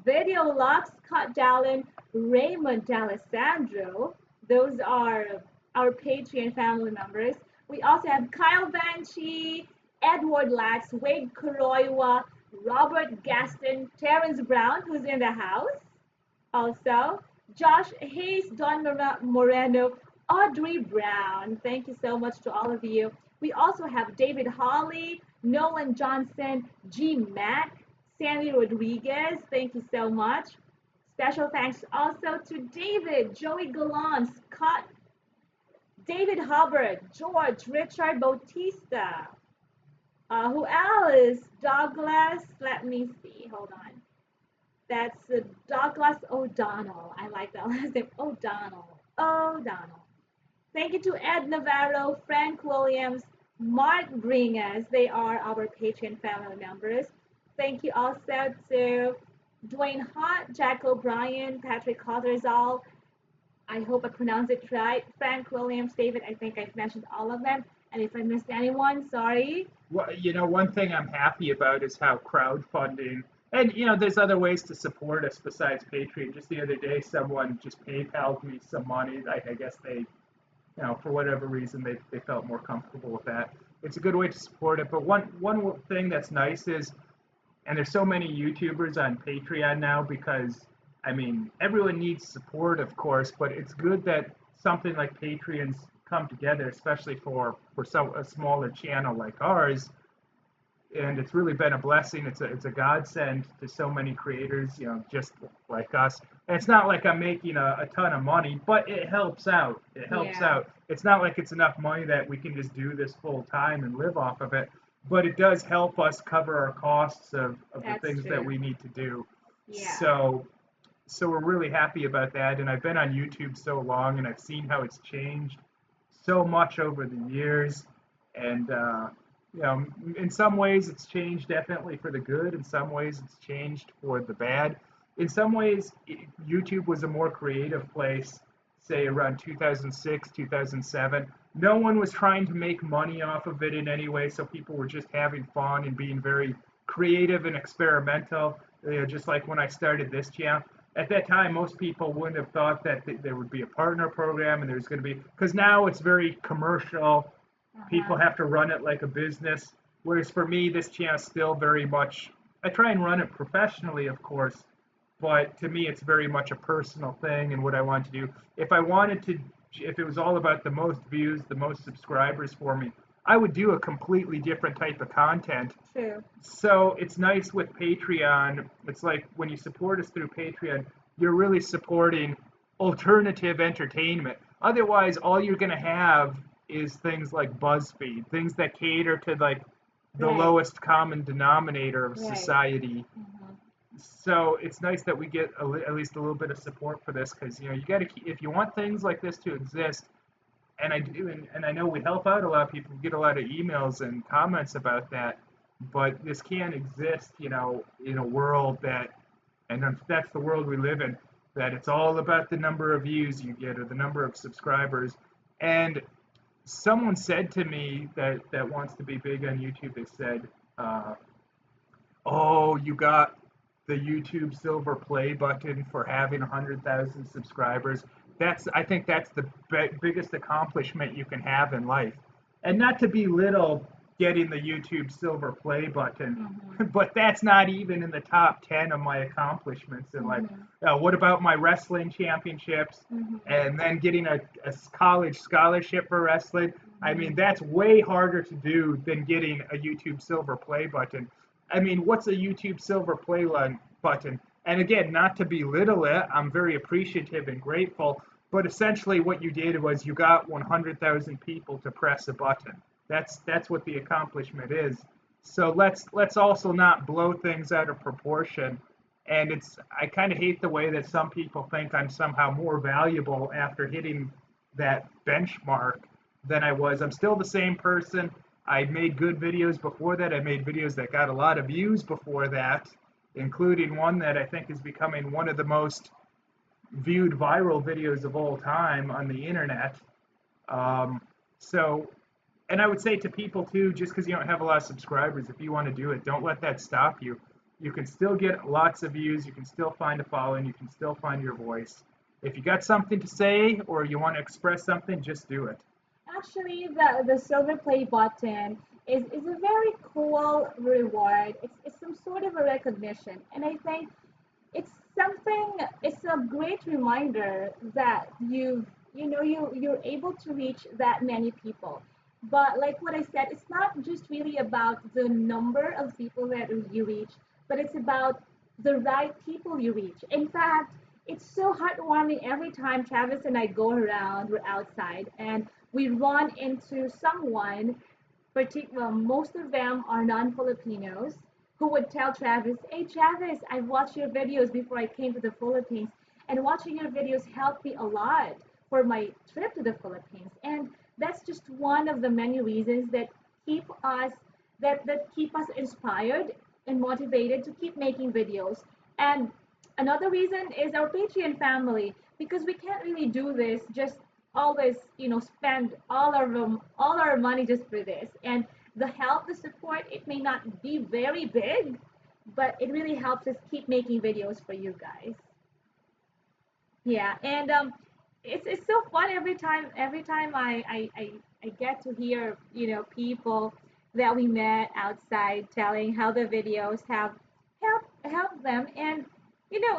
Video Lux, Scott Dallin, Raymond D'Alessandro. Those are our Patreon family members. We also have Kyle Banshee, Edward Latz, Wade Kuroiwa, Robert Gaston, Terrence Brown, who's in the house. Also, Josh Hayes, Don Moreno, Audrey Brown. Thank you so much to all of you. We also have David Holly, Nolan Johnson, G. Mack, Sandy Rodriguez. Thank you so much. Special thanks also to David, Joey Galan, Scott, David Hubbard, George, Richard Bautista. Who else? Douglas. Let me see. Hold on. That's Douglas O'Donnell. I like that last name. O'Donnell. O'Donnell. Thank you to Ed Navarro, Frank Williams, Mark Bringas. They are our Patreon family members. Thank you also to Dwayne Hart, Jack O'Brien, Patrick Cotterzall. I hope I pronounced it right. Frank Williams, David. I think I've mentioned all of them. And if I missed anyone, sorry. Well, one thing I'm happy about is how crowdfunding, and there's other ways to support us besides Patreon. Just the other day, someone just PayPal'd me some money. I guess they, for whatever reason, they felt more comfortable with that. It's a good way to support it. But one thing that's nice is, and there's so many YouTubers on Patreon now because, I mean, everyone needs support, of course, but it's good that something like Patreon's come together, especially for a smaller channel like ours. And it's really been a blessing. It's a godsend to so many creators, just like us. And it's not like I'm making a ton of money, but it helps out. It helps Yeah. out. It's not like it's enough money that we can just do this full time and live off of it, but it does help us cover our costs of the That's things that true. we need to do. Yeah. So we're really happy about that. And I've been on YouTube so long, and I've seen how it's changed so much over the years. And in some ways it's changed definitely for the good. In some ways it's changed for the bad. In some ways, YouTube was a more creative place, say around 2006, 2007. No one was trying to make money off of it in any way, so people were just having fun and being very creative and experimental. Just like when I started this channel. At that time, most people wouldn't have thought that there would be a partner program and there's going to be, because now it's very commercial. People Uh-huh. have to run it like a business. Whereas for me, this channel is still very much, I try and run it professionally, of course, but to me, it's very much a personal thing and what I want to do. If it was all about the most views, the most subscribers for me, I would do a completely different type of content. True. So it's nice with Patreon. It's like when you support us through Patreon, you're really supporting alternative entertainment. Otherwise, all you're going to have is things like BuzzFeed, things that cater to like the Right. lowest common denominator of Right. society. Mhm. So it's nice that we get at least a little bit of support for this because you got to if you want things like this to exist, and I do, and I know we help out a lot of people. We get a lot of emails and comments about that, but this can't exist, in a world and that's the world we live in, that it's all about the number of views you get or the number of subscribers. And someone said to me that wants to be big on YouTube, they said, "Oh, you got the YouTube silver play button for having 100,000 subscribers. I think that's the biggest accomplishment you can have in life." And not to belittle getting the YouTube silver play button. Mm-hmm. But that's not even in the top 10 of my accomplishments. And like, Mm-hmm. what about my wrestling championships? Mm-hmm. And then getting a college scholarship for wrestling? I mean, that's way harder to do than getting a YouTube silver play button. I mean, what's a YouTube silver play button? And again, not to belittle it, I'm very appreciative and grateful. But essentially, what you did was you got 100,000 people to press a button. That's what the accomplishment is. So let's also not blow things out of proportion. And I kind of hate the way that some people think I'm somehow more valuable after hitting that benchmark than I was. I'm still the same person. I made good videos before that. I made videos that got a lot of views before that, including one that I think is becoming one of the most viewed viral videos of all time on the internet. So, and I would say to people too, just because you don't have a lot of subscribers, if you want to do it, don't let that stop you. You can still get lots of views. You can still find a following. You can still find your voice. If you got something to say or you want to express something, just do it. Actually, the silver play button is a very cool reward. It's some sort of a recognition, and I think it's something. It's a great reminder that you're able to reach that many people. But like what I said, it's not just really about the number of people that you reach, but it's about the right people you reach. In fact, it's so heartwarming every time Travis and I go around, we're outside, and we run into someone, particular, most of them are non-Filipinos, who would tell Travis, "Hey Travis, I watched your videos before I came to the Philippines, and watching your videos helped me a lot for my trip to the Philippines." And that's just one of the many reasons that keep us that keep us inspired and motivated to keep making videos. And another reason is our Patreon family, because we can't really do this just always, spend all our money just for this. And the help, the support, it may not be very big, but it really helps us keep making videos for you guys. Yeah, and it's so fun every time I get to hear people that we met outside telling how the videos have helped them, and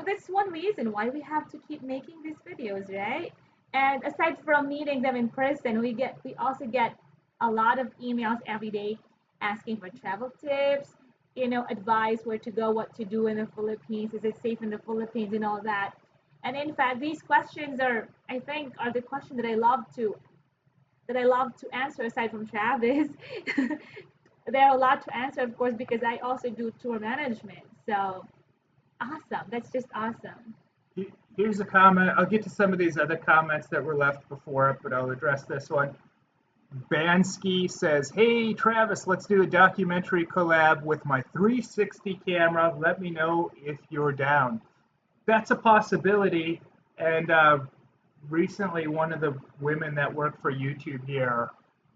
that's one reason why we have to keep making these videos, right? And aside from meeting them in person, we also get a lot of emails every day asking for travel tips, advice where to go, what to do in the Philippines, is it safe in the Philippines, and all that. And in fact, these questions I think, are the questions that I love to answer aside from Travis. There are a lot to answer, of course, because I also do tour management. So awesome. That's just awesome. Here's a comment. I'll get to some of these other comments that were left before it, but I'll address this one. Bansky says, "Hey Travis, let's do a documentary collab with my 360 camera. Let me know if you're down." That's a possibility. And recently, one of the women that work for YouTube here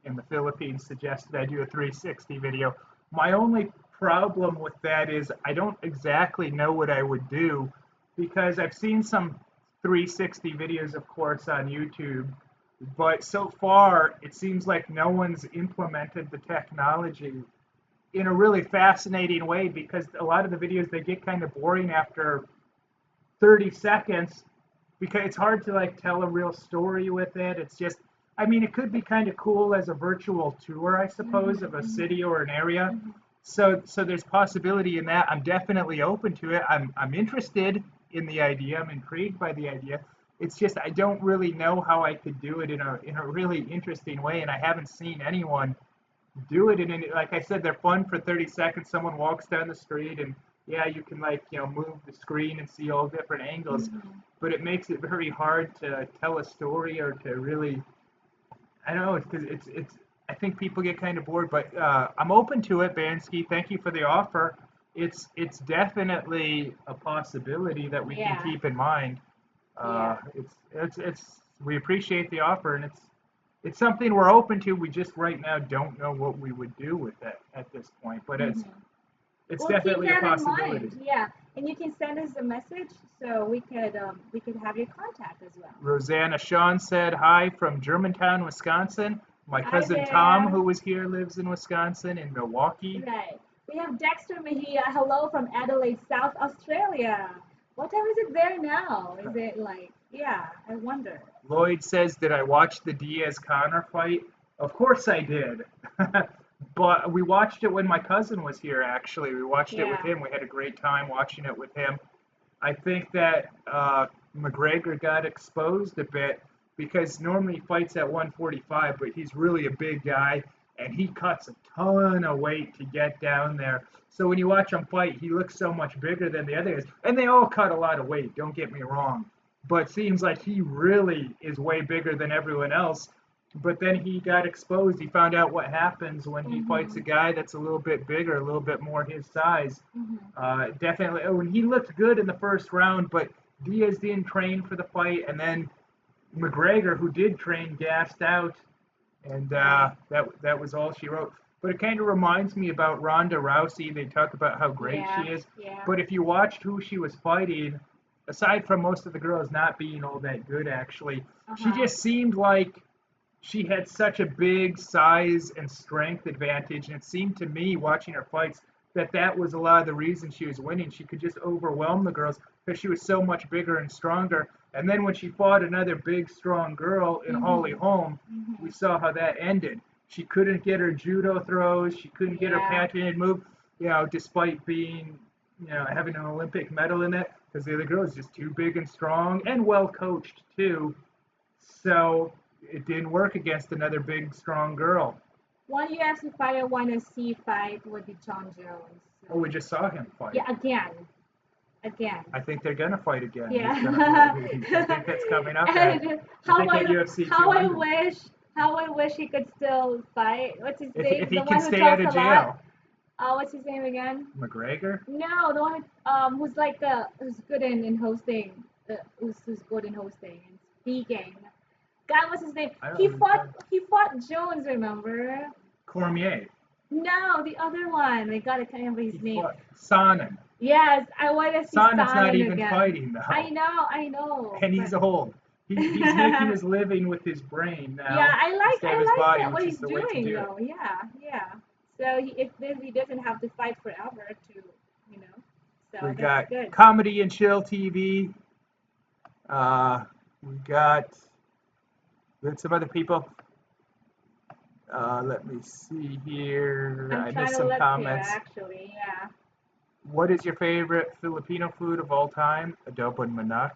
in the Philippines suggested I do a 360 video. My only problem with that is I don't exactly know what I would do, because I've seen some 360 videos, of course, on YouTube, but so far it seems like no one's implemented the technology in a really fascinating way, because a lot of the videos, they get kind of boring after 30 seconds, because it's hard to like tell a real story with it. It's just, I mean, it could be kind of cool as a virtual tour, I suppose, of a city or an area. So there's possibility in that. I'm definitely open to it. I'm interested in the idea. I'm intrigued by the idea. It's just I don't really know how I could do it in a really interesting way, and I haven't seen anyone do it. And like I said, they're fun for 30 seconds. Someone walks down the street, and yeah, you can move the screen and see all different angles, but it makes it very hard to tell a story or to really, I don't know, because it's I think people get kind of bored, but I'm open to it, Bansky. Thank you for the offer. It's definitely a possibility that we can keep in mind. Yeah. It's we appreciate the offer, and it's something we're open to. We just right now don't know what we would do with it at this point, but it's We'll keep definitely a that in possibility. mind. Yeah, and you can send us a message so we could have your contact as well. Rosanna Sean said, "Hi from Germantown, Wisconsin. My Hi cousin Tom, there. who was here, lives in Wisconsin, in Milwaukee. Right. We have Dexter Mejia. Hello from Adelaide, South Australia. What time is it there now? Is it like, yeah, I wonder. Lloyd says, did I watch the Diaz-Conor fight? Of course I did. But we watched it when my cousin was here, actually. We watched it with Yeah. him. We had a great time watching it with him. I think that McGregor got exposed a bit because normally he fights at 145, but he's really a big guy and he cuts a ton of weight to get down there. So when you watch him fight, he looks so much bigger than the others. And they all cut a lot of weight, don't get me wrong. But seems like he really is way bigger than everyone else. But then he got exposed. He found out what happens when he fights a Mm-hmm. guy that's a little bit bigger, a little bit more his size. Mm-hmm. Definitely. Oh, and he looked good in the first round, but Diaz didn't train for the fight, and then McGregor, who did train, gassed out, and Right. that was all she wrote. But it kind of reminds me about Ronda Rousey. They talk about how great she Yeah. is, Yeah. but if you watched who she was fighting, aside from most of the girls not being all that good, actually, she Uh-huh. just seemed like she had such a big size and strength advantage, and it seemed to me watching her fights that that was a lot of the reason she was winning. She could just overwhelm the girls because she was so much bigger and stronger. And then when she fought another big, strong girl in Holly Mm-hmm. Holm, we Mm-hmm. saw how that ended. She couldn't get her judo throws. She couldn't get her Yeah. patented move, despite being, having an Olympic medal in it, because the other girl was just too big and strong and well coached too. So it didn't work against another big, strong girl. One UFC fighter won a C fight would be John Jones. Oh, we So, just saw him fight. yeah, again. Again. I think they're gonna fight again. He's gonna. Yeah. I think that's coming up at. And I think at UFC how I 200. wish how I wish he could still fight. What's his If name? he The can one who stay out talks of a lot. jail, What's his name again? McGregor. No, the one who's like who's good in hosting. Who's good in hosting and speaking. God, what's his name? I don't He know. fought Jones, remember? Cormier. No, the other one. I gotta can't remember his He name. fought Sonnen. Yes, I want to see Sonnen's not Sonnen even again. fighting though, I know, and he's but old. He's making his living with his brain yeah, now instead of his I body, like what which is he's the way to doing do it. though. Yeah, yeah. So he doesn't have to fight forever to, you know. We So that's got good. Comedy and Chill TV. We got some other people. Let me see here. I'm I trying missed to some look here comments. actually. What is your favorite Filipino food of all time? Adobo and manok.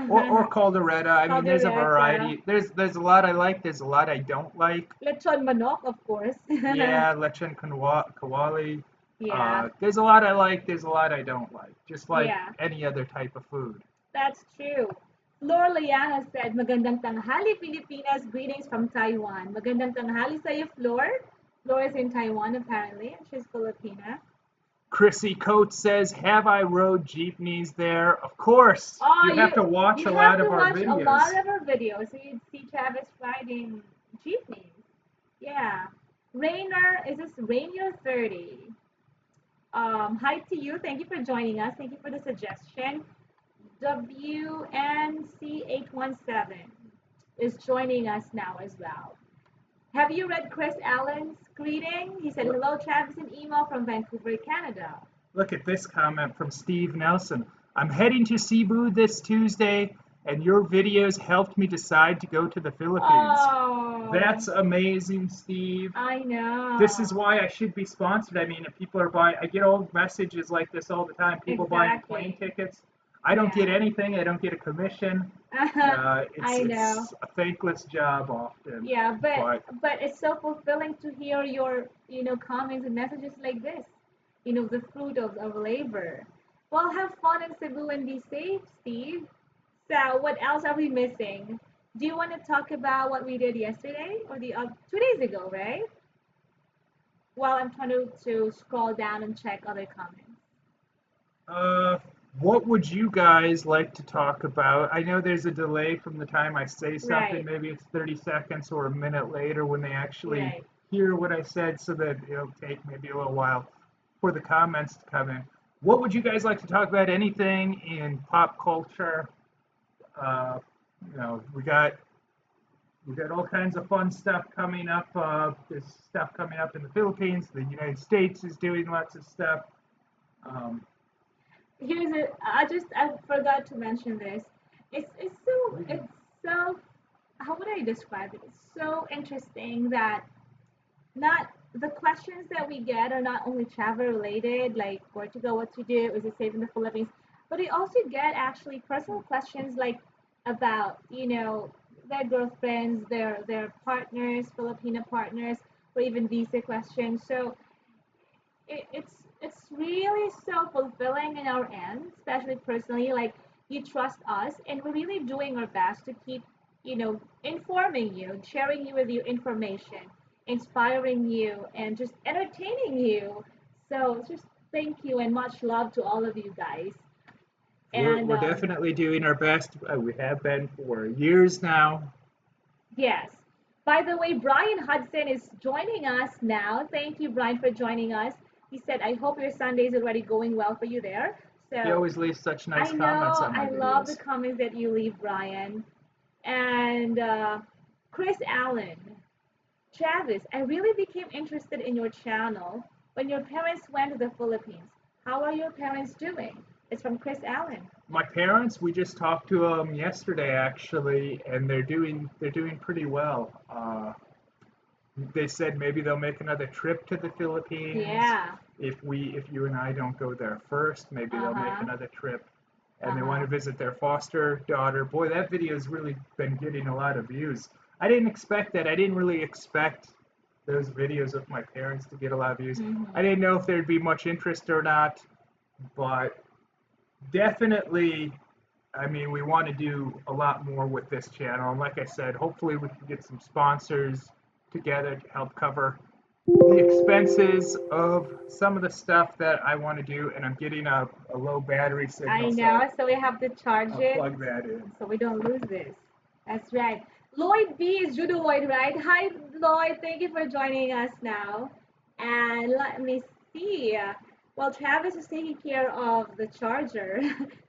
Or Yeah. caldereta. I mean, there's a Caldereta, variety. There's a lot I like. There's a lot I don't like. lechon manok, of course. Yeah, lechon kawali. Yeah, There's a lot I like. There's a lot I don't like. Just like yeah. any other type of food. That's true. Flor Liana said, Magandang tanghali, Pilipinas. Greetings from Taiwan. Magandang tanghali sa'yo, Flor. Flor is in Taiwan, apparently, and she's Filipina. Chrissy Coates says, have I rode jeepneys there? Of course. Oh, You have to watch you a have lot to of our watch a lot videos. of our videos so you'd see Travis riding jeepneys. Yeah. Rainer, is this Rainier 30? Hi to you. Thank you for joining us. Thank you for the suggestion. WNC817 is joining us now as well. Have you read Chris Allen's greeting? He said, hello, Travis and Emo from Vancouver, Canada. Look at this comment from Steve Nelson. I'm heading to Cebu this Tuesday, and your videos helped me decide to go to the Philippines. Oh, That's amazing, Steve. I know. This is why I should be sponsored. I mean, if people are buying, I get old messages like this all the time. People buying plane Exactly. tickets. I don't get Yeah. anything. I don't get a commission. I know. It's a thankless job often. Yeah, But but it's so fulfilling to hear your comments and messages like this. The fruit of labor. Well, have fun in Cebu and be safe, Steve. So, what else are we missing? Do you want to talk about what we did yesterday or the 2 days ago, right? While I'm trying to scroll down and check other comments. what would you guys like to talk about? I know there's a delay from the time I say something. Right, Maybe it's 30 seconds or a minute later when they actually right. hear what I said, so that it'll take maybe a little while for the comments to come in. What would you guys like to talk about? Anything in pop culture? We got We got all kinds of fun stuff coming up. There's stuff coming up in the Philippines. The United States is doing lots of stuff. Um, I forgot to mention this. It's so how would I describe it? It's so interesting that not the questions that we get are not only travel related, like where to go, what to do, is it safe in the Philippines, but we also get actually personal questions like about, their girlfriends, their partners, Filipino partners, or even visa questions. So it's really so fulfilling in our end, especially personally. Like you trust us, and we're really doing our best to keep, informing you, sharing you with you information, inspiring you, and just entertaining you. So just thank you and much love to all of you guys. And we're definitely doing our best. We have been for years now. yes. By the way, Brian Hudson is joining us now. Thank you, Brian, for joining us. He said, I hope your Sunday is already going well for you there. He So always leaves such nice I comments know, on my I love the videos. comments that you leave, Brian. And Chris Allen, Travis, I really became interested in your channel when your parents went to the Philippines. How are your parents doing? It's from Chris Allen. My parents, we just talked to them yesterday actually, and they're doing pretty well. They said maybe they'll make another trip to the Philippines. Yeah. If you and I don't go there first, maybe they'll make Uh-huh. another trip. And they want Uh-huh. to visit their foster daughter. Boy, that video has really been getting a lot of views. I didn't expect that. I didn't really expect those videos of my parents to get a lot of views. I Mm-hmm. didn't know if there'd be much interest or not, but definitely, I mean, we want to do a lot more with this channel. And like I said, hopefully we can get some sponsors together to help cover the expenses of some of the stuff that I want to do. And I'm getting a low battery I signal, so know, so we have to charge I'll it plug that in. so we don't lose this. That's right. Lloyd B is Judo Lloyd, right? Hi, Lloyd. Thank you for joining us now. And let me see. Well, Travis is taking care of the charger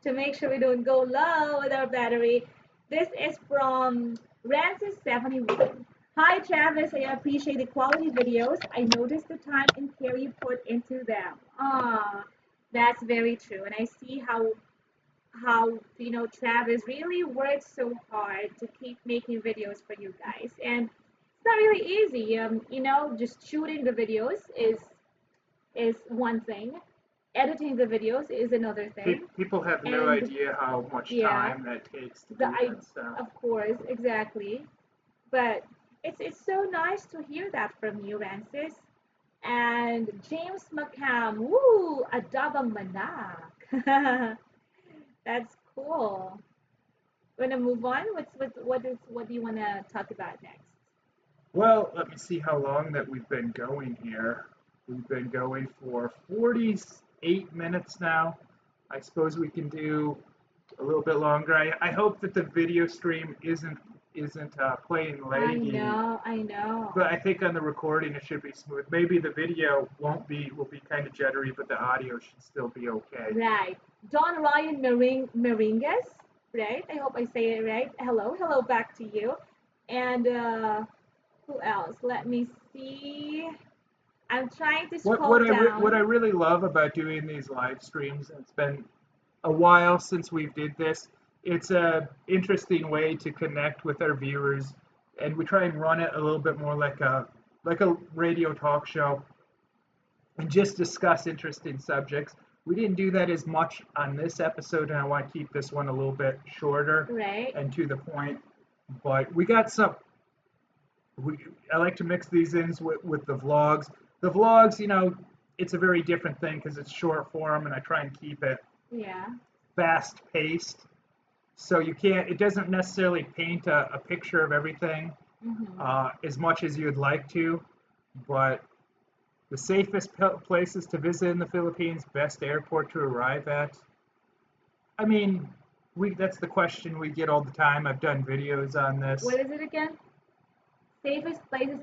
to make sure we don't go low with our battery. This is from Rancis71. Hi, Travis. I appreciate the quality videos. I noticed the time and care you put into them. Ah, that's very true. And I see how Travis really works so hard to keep making videos for you guys, and it's not really easy. Just shooting the videos is one thing, editing the videos is another thing, People have no and idea how much yeah, time that takes to the do I that stuff. of course exactly, but it's so nice to hear that from you, Rancis. And James McCam, woo, adabang manak. That's cool. Wanna move on? What do you wanna talk about next? Well, let me see how long that we've been going here. We've been going for 48 minutes now. I suppose we can do a little bit longer. I hope that the video stream isn't playing I laggy, know, I know. but I think on the recording it should be smooth. Maybe the video will be kind of jittery, but the audio should still be okay. Right. Don Ryan Meringuez, right? I hope I say it right. Hello, hello back to you. And who else? Let me see. I'm trying to scroll What I down. really love about doing these live streams, and it's been a while since we did this. It's a interesting way to connect with our viewers, and we try and run it a little bit more like a radio talk show, and just discuss interesting subjects. We didn't do that as much on this episode, and I want to keep this one a little bit shorter Right. and to the point. But we got some. I like to mix these in with the vlogs. The vlogs, it's a very different thing because it's short form, and I try and keep it Yeah. fast paced. So you can't, it doesn't necessarily paint a picture of everything Mm-hmm. as much as you'd like to, but the safest places to visit in the Philippines, best airport to arrive at. I mean, that's the question we get all the time. I've done videos on this. What is it again? Safest places.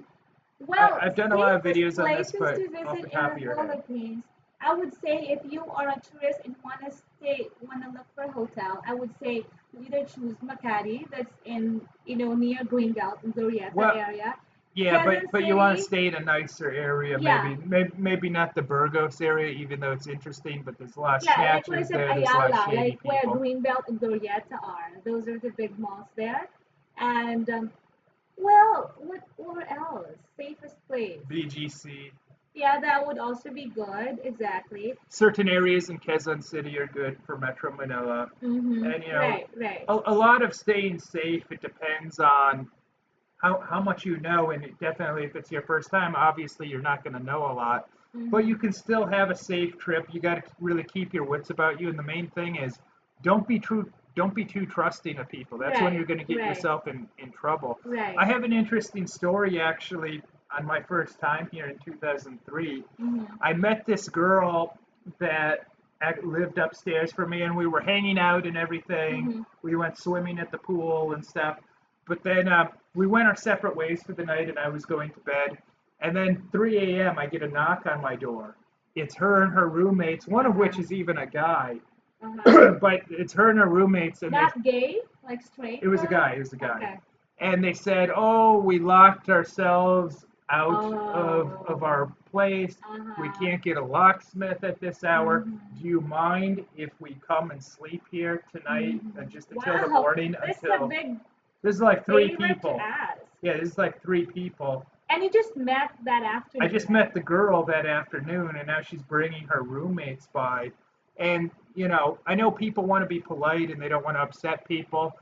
Well, I've done a lot of safest videos on this, places but to off the visit in top the of your head. Philippines. I would say if you are a tourist and want to look for a hotel, I would say you either choose Makati, that's in, near Greenbelt in Glorieta Well, area. yeah, Quezon but you want to City, stay in a nicer area, yeah, maybe not the Burgos area, even though it's interesting. But there's a lot of yeah, like what I snatchers said, there. There's a lot of Ayala, shady like where people. Greenbelt and Glorieta are. Those are the big malls there. And well, what else? Safest place. BGC. Yeah, that would also be good. Exactly. Certain areas in Quezon City are good for Metro Manila, Mm-hmm. and Right, right. a lot of staying safe. It depends on how much you know, and definitely if it's your first time, obviously you're not going to know a lot, but Mm-hmm. you can still have a safe trip. You got to really keep your wits about you, and the main thing is don't be too trusting of people. That's when Right, you're going to get right, yourself in trouble. right. I have an interesting story actually on my first time here in 2003. Mm-hmm. I met this girl that lived upstairs from me, and we were hanging out and everything. Mm-hmm. We went swimming at the pool and stuff. But then we went our separate ways for the night, and I was going to bed. And then 3 a.m., I get a knock on my door. It's her and her roommates, one of which Uh-huh. is even a guy. Uh-huh. But it's her and her roommates, and Not gay, like it straight was a girl? guy. It was a guy. Okay. And they said, "Oh, we locked ourselves out of Oh. our place. We Uh-huh. can't get a locksmith at this hour. Mm-hmm. Do you mind if we come and sleep here tonight, Mm-hmm. just until the Wow, morning? this is a Until big This is like three favor to people. ask. Yeah, this is like three people. And you just met that I afternoon, just right? met the girl that afternoon, and now she's bringing her roommates by. And, I know people want to be polite and they don't want to upset people,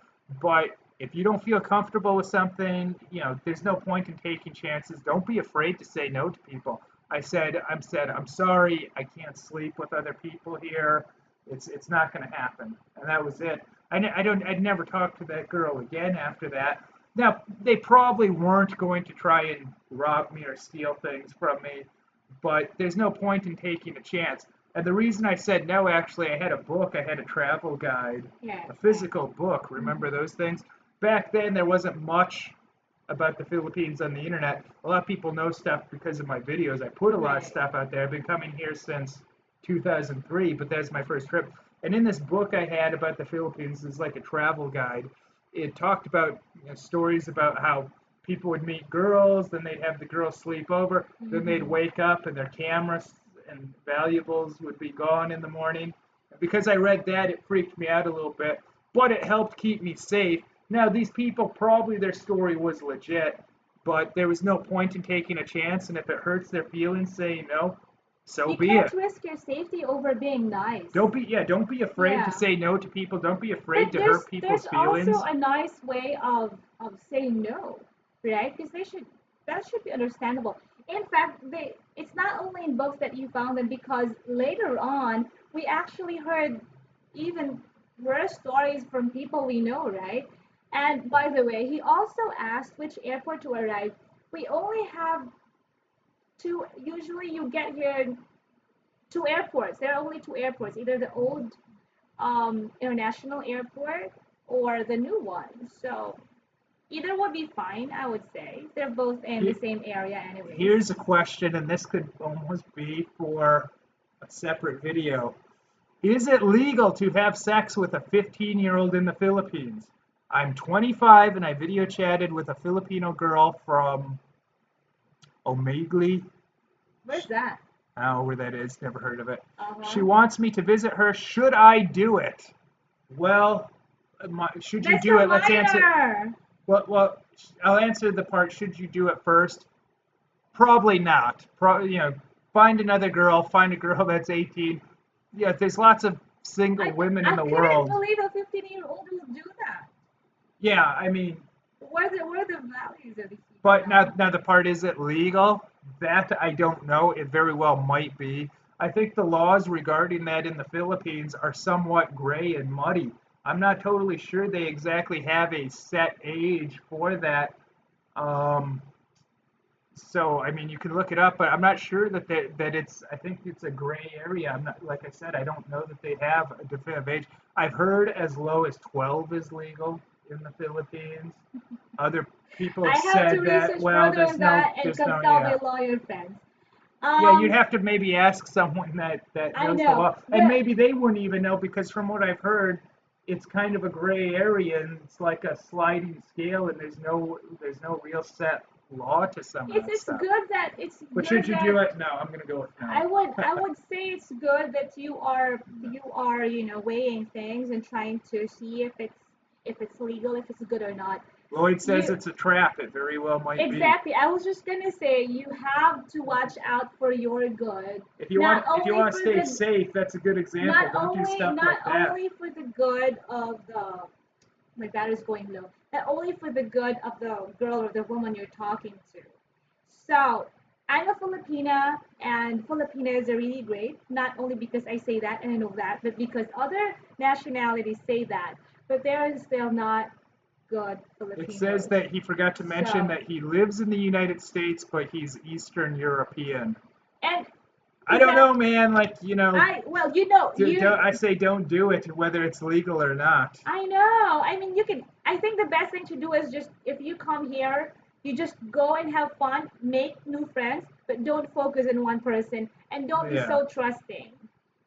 but if you don't feel comfortable with something, there's no point in taking chances. Don't be afraid to say no to people. I'm sorry, I can't sleep with other people here. It's not going to happen. And that was it. I'd never talked to that girl again after that. Now, they probably weren't going to try and rob me or steal things from me, but there's no point in taking a chance. And the reason I said no, actually, I had a book, I had a travel guide, Yes, a yes. physical book. Mm-hmm. Remember those things? Back then, there wasn't much about the Philippines on the internet. A lot of people know stuff because of my videos. I put a lot of Right. stuff out there. I've been coming here since 2003, but that's my first trip. And in this book I had about the Philippines, it's like a travel guide. It talked about stories about how people would meet girls, then they'd have the girls sleep over, then they'd Mm-hmm. wake up and their cameras and valuables would be gone in the morning. Because I read that, it freaked me out a little bit, but it helped keep me safe. Now, these people, probably their story was legit, but there was no point in taking a chance, and if it hurts their feelings saying no, so You be can't it. risk your safety over being nice. Don't be afraid to Yeah. say no to people. Don't be But afraid to there's hurt people's there's also feelings. a nice way of saying no, right? Because that should be understandable. In fact, it's not only in books that you found them because later on we actually heard even worse stories from people we know, right? And by the way, he also asked which airport to arrive. We only have two. Usually, you get here two airports. There are only two airports, either the old international airport or the new one. So either would be fine, I would say. They're both in the He- same area, anyways. Here's a question, and this could almost be for a separate video. Is it legal to have sex with a 15-year-old in the Philippines? I'm 25 and I video chatted with a Filipino girl from Omagli. Where's that? I don't know where that is, never heard of it. She Uh-huh. wants me to visit her. Should I do it? Well, should you That's do a it? Let's answer. minor. Well, I'll answer the part. Should you do it first? Probably not. Find another girl. Find a girl that's 18. Yeah, there's lots of single women in I the couldn't world. believe a 15-year-old would do that. Yeah, I mean, Where the values of these people but now? now the part, is it legal? That I don't know. It very well might be. I think the laws regarding that in the Philippines are somewhat gray and muddy. I'm not totally sure they exactly have a set age for that. Um, so I mean, you can look it up, but I'm not sure that it's. I think it's a gray area. I'm not, like I said, I don't know that they have a definitive age. I've heard as low as 12 is legal in the Philippines. Other people have I have to said that. research Well, further on that and consult yeah. my lawyer friends. Yeah, you'd Um, have to maybe ask someone that I knows the know. law, and maybe they wouldn't even know because from what I've heard, it's kind of a gray area, and it's like a sliding scale, and there's no real set law to some of that It's stuff. good that But should you do it? No, I'm gonna go with no. I would say it's good that you are weighing things and trying to see if it's legal, if it's good or not. Lloyd says You it's a trap. It very well might exactly. I was just gonna say you have to watch out for your good, be. If you not want only to for stay the safe, that's a good example. not Don't do only stuff not like that. only for the good of the my battery's going low. Not only for the good of the girl or the woman you're talking to. So I'm a Filipina, and Filipinos are really great. Not only because I say that and I know that, but because other nationalities say that. But there is still not good It Filipinos. says that he forgot to mention So that he lives in the United States, but he's Eastern European. and I is don't that know, man. Like, I say don't do it, whether it's legal or not. I know. I mean, I think the best thing to do is just if you come here, you just go and have fun, make new friends, but don't focus on one person and don't be Yeah. so trusting.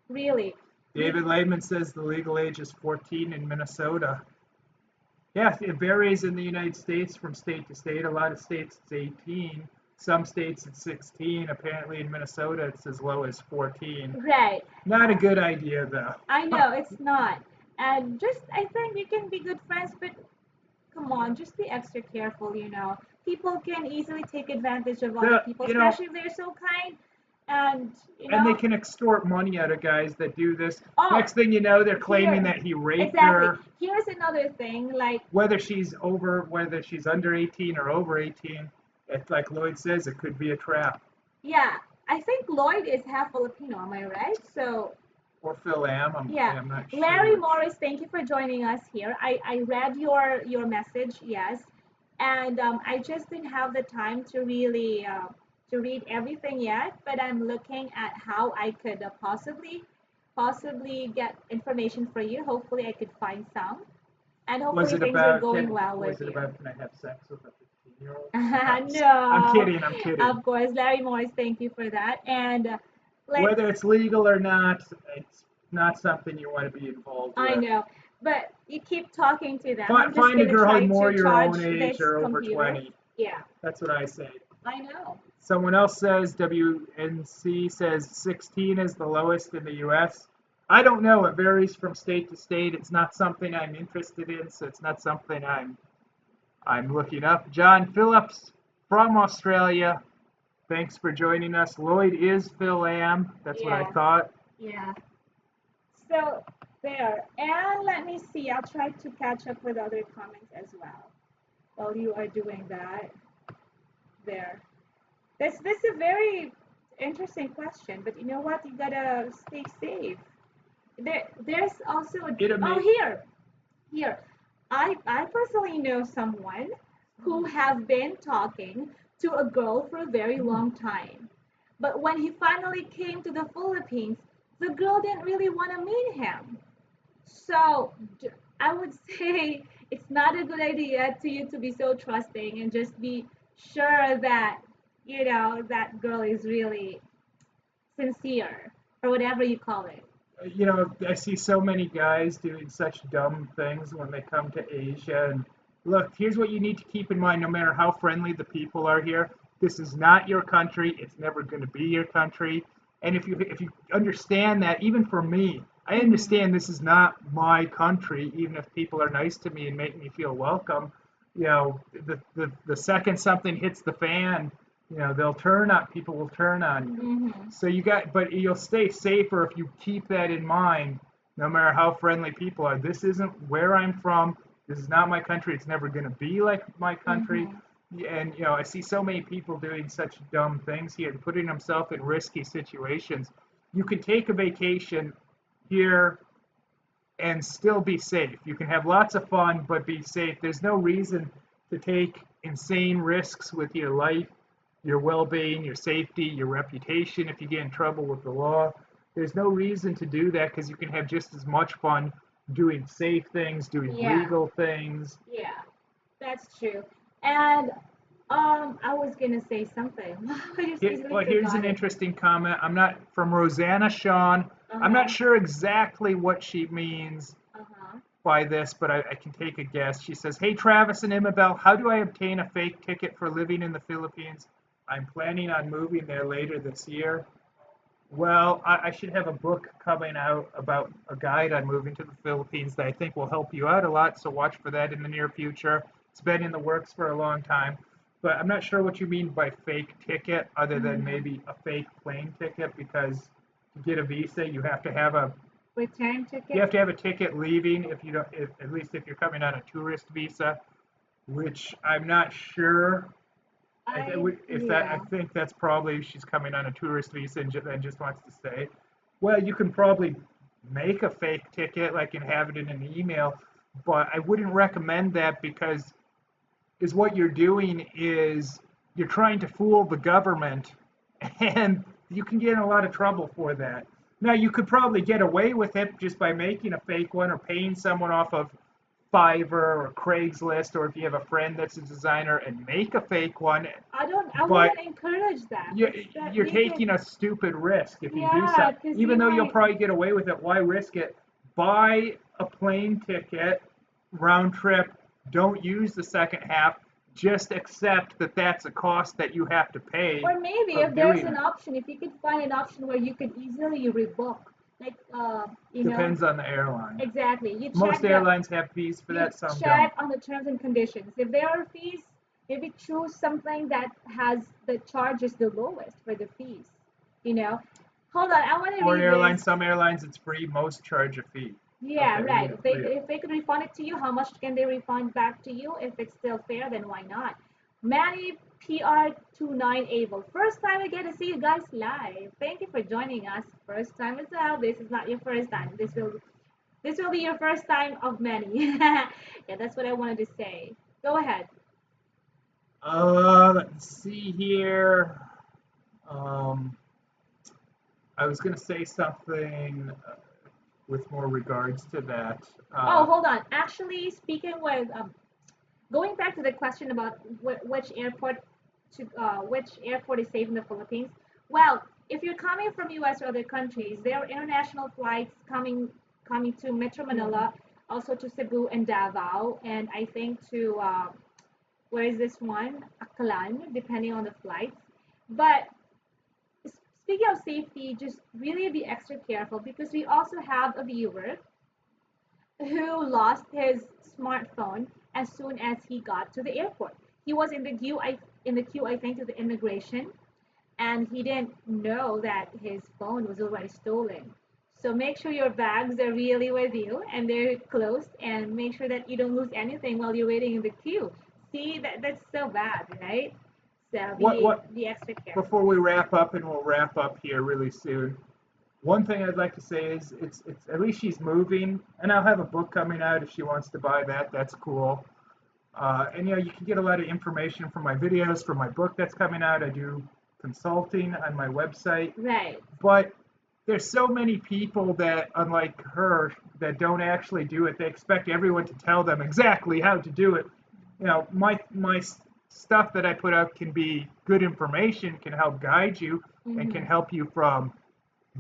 Really. David Lehman says the legal age is 14 in Minnesota. Yeah, it varies in the United States from state to state. A lot of states it's 18. Some states it's 16. Apparently in Minnesota it's as low as 14. Right. Not a good idea though. I know it's not. And I think you can be good friends, but come on, just be extra careful. People can easily take advantage of other people, especially if they're so kind. And And they can extort money out of guys that do this. Oh, Next thing you know, they're claiming here, that he raped exactly. her. Here's another thing, like Whether she's under 18 or over 18, it's like Lloyd says, it could be a trap. yeah, I think Lloyd is half Filipino, am I right? So Or Phil Am. yeah, I'm not sure. Larry Morris, thank you for joining us here. I read your message, yes, and I just didn't have the time to really to read everything yet, but I'm looking at how I could possibly get information for you. Hopefully, I could find some, and Was hopefully it things are about going well was with it you. about can I have sex with a 15-year-old? No, I'm kidding. of course, Larry Morris, thank you for that. And Whether it's legal or not, it's not something you want to be involved I with. know, but you keep talking to them. I'm just Find a gonna girl try more to your charge own age this or over computer. 20. Yeah, That's what I say. I know. Someone else says WNC says 16 is the lowest in the U.S. I don't know. It varies from state to state. It's not something I'm interested in, so it's not something I'm looking up. John Phillips from Australia. Thanks for joining us. Lloyd is Phil Am. That's what I Yeah. thought. Yeah. So there, and let me see. I'll try to catch up with other comments as well while you are doing that. There. This is a very interesting question, but you know what? You gotta stay safe. There's also here. I personally know someone who have been talking to a girl for a very long time. But when he finally came to the Philippines, the girl didn't really want to meet him. So I would say it's not a good idea to you to be so trusting and just be sure that that girl is really sincere or whatever you call it. I see so many guys doing such dumb things when they come to Asia. And look, here's what you need to keep in mind, no matter how friendly the people are here, this is not your country. It's never going to be your country. And if you understand that, even for me, I understand this is not my country, even if people are nice to me and make me feel welcome. The second something hits the fan, people will turn on you. Mm-hmm. So but you'll stay safer if you keep that in mind, no matter how friendly people are. This isn't where I'm from. This is not my country. It's never going to be like my country. Mm-hmm. And, I see so many people doing such dumb things here and putting themselves in risky situations. You can take a vacation here and still be safe. You can have lots of fun, but be safe. There's no reason to take insane risks with your life, your well-being, your safety, your reputation if you get in trouble with the law. There's no reason to do that because you can have just as much fun doing safe things, doing legal things. Yeah, that's true. And I was gonna say something. Here's an interesting comment. I'm not from Rosanna Sean. I'm not sure exactly what she means. Uh-huh. by this, but I can take a guess. She says, "Hey Travis and Imabel, how do I obtain a fake ticket for living in the Philippines? I'm planning on moving there later this year." Well, I should have a book coming out about a guide on moving to the Philippines that I think will help you out a lot, so watch for that in the near future. It's been in the works for a long time, but I'm not sure what you mean by fake ticket, other than maybe a fake plane ticket, because to get a visa, you have to have a Return ticket? you have to have a ticket leaving if you don't, at least if you're coming on a tourist visa, which I'm not sure. I think that's probably she's coming on a tourist visa and just wants to stay. Well, you can probably make a fake ticket, like, and have it in an email, but I wouldn't recommend that, because what you're doing is you're trying to fool the government, and you can get in a lot of trouble for that. Now, you could probably get away with it just by making a fake one or paying someone off of Fiverr or Craigslist, or if you have a friend that's a designer, and make a fake one. I But wouldn't encourage that. you're taking a stupid risk if you do Yeah, so. 'cause Even you though you'll might- probably get away with it, why risk it? Buy a plane ticket, round trip. Don't use the second half. Just accept that that's a cost that you have to pay. Or maybe of if there's doing an it. option, if you could find an option where you could easily rebook, like you know, Depends on the airline. exactly. You check Most airlines have fees for you that, some check don't. on the terms and conditions. If there are fees, maybe choose something that has the charges the lowest for the fees. You know, hold on, I want to Or read airlines, this. some airlines it's free, most charge a fee. Yeah, Okay, right. read it. If they could refund it to you, how much can they refund back to you? If it's still fair, then why not? Manny PR29 Able. First time I get to see you guys live. Thank you for joining us. First time as well. This is not your first time. This will be your first time of many. Yeah, that's what I wanted to say. Go ahead. Let's see here. I was going to say something with more regards to that. Oh, hold on. Actually, speaking with going back to the question about which airport is safe in the Philippines. Well, if you're coming from U.S. or other countries, there are international flights coming to Metro Manila, also to Cebu and Davao, and I think to where is this one? Aklan, depending on the flights. But speaking of safety, just really be extra careful, because we also have a viewer who lost his smartphone as soon as he got to the airport. He was in the queue, I think, to the immigration, and he didn't know that his phone was already stolen. So make sure your bags are really with you and they're closed, and make sure that you don't lose anything while you're waiting in the queue. See, that's so bad, right? So be extra careful. Before we wrap up, and we'll wrap up here really soon, one thing I'd like to say is it's at least she's moving, and I'll have a book coming out if she wants to buy that. That's cool. And you can get a lot of information from my videos, from my book that's coming out. I do consulting on my website. Right. But there's so many people that, unlike her, that don't actually do it. They expect everyone to tell them exactly how to do it. My stuff that I put out can be good information, can help guide you, and can help you from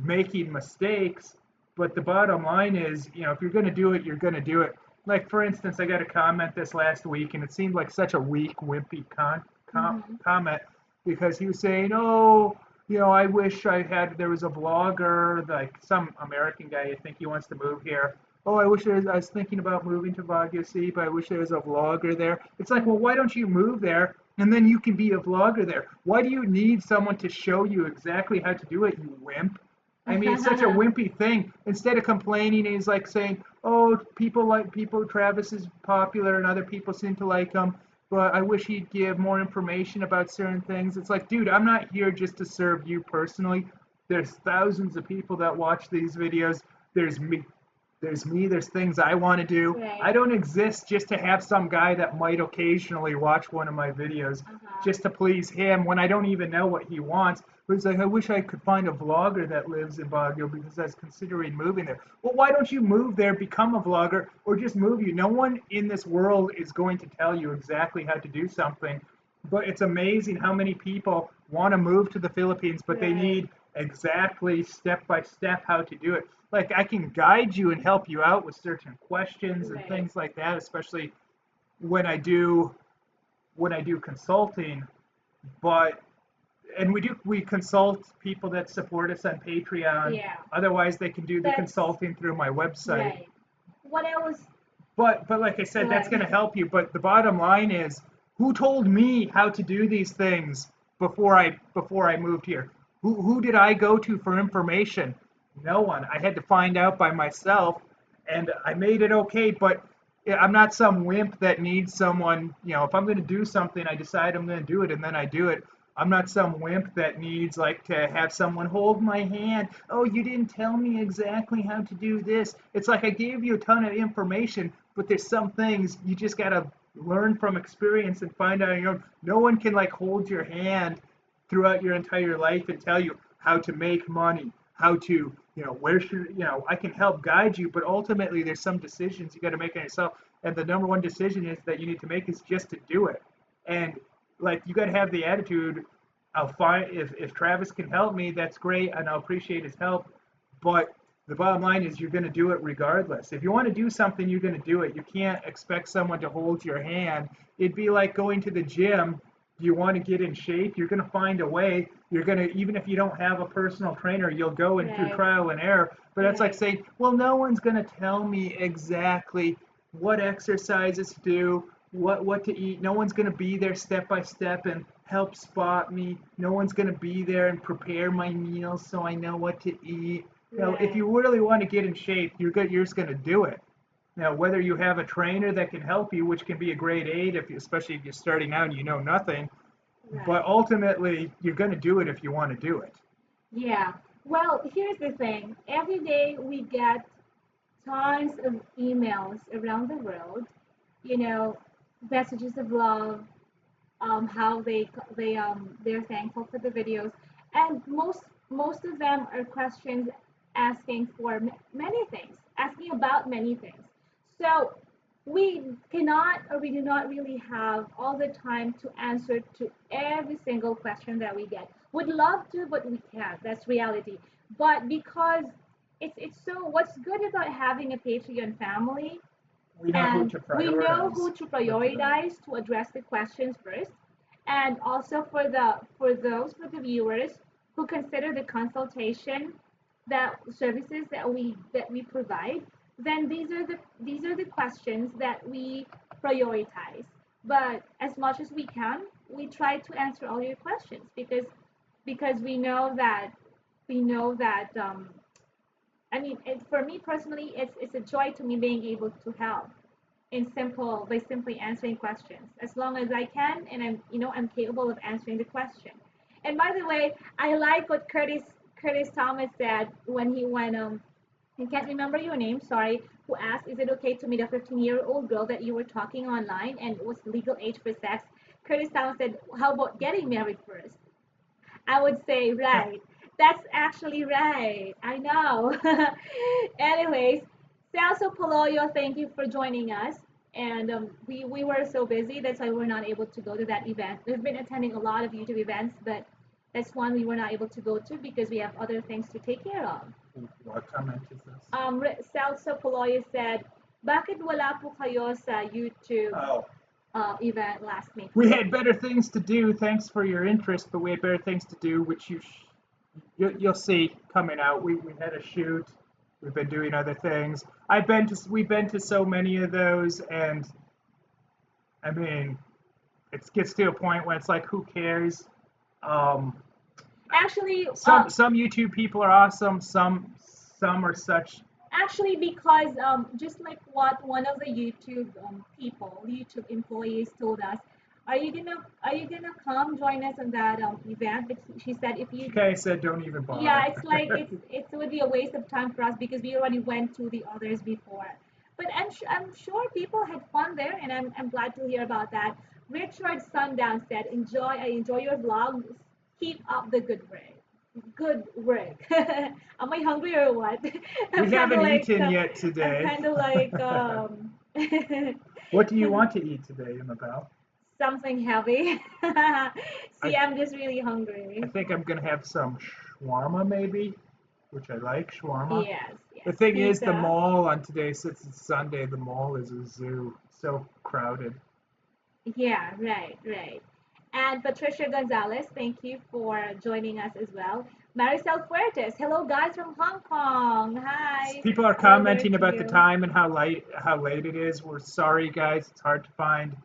making mistakes. But the bottom line is, if you're going to do it, you're going to do it. Like, for instance, I got a comment this last week, and it seemed like such a weak, wimpy comment, because he was saying, oh, I wish there was a vlogger, like some American guy, I think he wants to move here. Oh, I was thinking about moving to Baguio City, but I wish there was a vlogger there. It's like, well, why don't you move there, and then you can be a vlogger there? Why do you need someone to show you exactly how to do it, you wimp? I mean, it's such a wimpy thing. Instead of complaining, he's like saying, oh, Travis is popular and other people seem to like him, but I wish he'd give more information about certain things. It's like, dude, I'm not here just to serve you personally. There's thousands of people that watch these videos. There's me, there's things I want to do. Right. I don't exist just to have some guy that might occasionally watch one of my videos just to please him when I don't even know what he wants. But it's like, I wish I could find a vlogger that lives in Baguio because I was considering moving there. Well, why don't you move there, become a vlogger, or just move you? No one in this world is going to tell you exactly how to do something. But it's amazing how many people want to move to the Philippines, but they need exactly step by step how to do it. Like I can guide you and help you out with certain questions and Right. things like that, especially when I do consulting. But and we consult people that support us on Patreon. Yeah. Otherwise, they can do the That's consulting through my website. right. What I was But like I said, that's right. going to help you. But the bottom line is, who told me how to do these things before I moved here? Who did I go to for information? No one. I had to find out by myself, and I made it okay. But I'm not some wimp that needs someone. You know, if I'm going to do something, I decide I'm going to do it, and then I do it. I'm not some wimp that needs like to have someone hold my hand. Oh, you didn't tell me exactly how to do this. It's like I gave you a ton of information, but there's some things you just gotta learn from experience and find out on your own. No one can like hold your hand throughout your entire life and tell you how to make money, how to, where should, I can help guide you, but ultimately there's some decisions you got to make on yourself. And the number one decision is that you need to make is just to do it. And like you got to have the attitude. I'll find if Travis can help me, that's great, and I'll appreciate his help. But the bottom line is you're going to do it regardless. If you want to do something, you're going to do it. You can't expect someone to hold your hand. It'd be like going to the gym. Do you want to get in shape? You're going to find a way. You're going to, even if you don't have a personal trainer, you'll go in through Right. trial and error. But that's like Right. saying, well, no one's going to tell me exactly what exercises to do, what to eat. No one's going to be there step by step and help spot me. No one's going to be there and prepare my meals so I know what to eat. If Right. you really want to get in shape, you're just going to do it. Now, whether you have a trainer that can help you, which can be a great aid, especially if you're starting out and you know nothing, but Right. ultimately, you're going to do it if you want to do it. Yeah. Well, here's the thing. Every day we get tons of emails around the world, you know, messages of love, how they're thankful for the videos, and most of them are questions asking for many things, asking about many things. So we cannot or we do not really have all the time to answer to every single question that we get. Would love to, but we can't. That's reality. But because it's so what's good about having a Patreon family, We know who and to we know prioritize. who to prioritize to address the questions first, and also for the viewers who consider the consultation that services that we provide, then these are the questions that we prioritize. But as much as we can, we try to answer all your questions because we know that I mean, for me personally, it's a joy to me being able to help by simply answering questions as long as I can, and I'm capable of answering the question. And by the way, I like what Curtis Thomas said when he went I can't remember your name, sorry, who asked, is it okay to meet a 15-year-old girl that you were talking online and it was legal age for sex? Curtis Thomas said, how about getting married first? I would say, right. That's actually right. I know. Anyways, Celso Paloyo, thank you for joining us. And we were so busy, that's why we're not able to go to that event. We've been attending a lot of YouTube events, but that's one we were not able to go to because we have other things to take care of. What comment is this? Celso Paloyo said, bakit wala po kayo sa YouTube Oh, event last May? we had better things to do. Thanks for your interest, but we had better things to do, which you'll see coming out. We had a shoot. We've been doing other things. We've been to so many of those, and I mean, it gets to a point where it's like, who cares? Um, Actually, some YouTube people are awesome. Some are such. actually, because just like what one of the YouTube employees told us, are you gonna come join us on that event? But she said if you, She kind of said, don't even yeah, bother. it's like it would be a waste of time for us because we already went to the others before. But I'm sure people had fun there, and I'm glad to hear about that. Richard Sundown said, I enjoy your vlogs. Keep up the good work. Good work. Am I hungry or what? I'm We kind of haven't like eaten yet I'm today. kind of like What do you want to eat today, Annabelle? something heavy. See, I, I'm just really I hungry. think I'm gonna have some shawarma maybe, which I like shawarma. Yes, The yes. thing is, the Pizza. mall on today, since it's Sunday, the mall is a zoo. So crowded. Yeah, right, right. And Patricia Gonzalez, thank you for joining us as well. Maricel Fuertes, hello guys from Hong Kong. Hi. People are Hello there commenting to about the you. time and how late it is. We're sorry, guys. It's hard to find.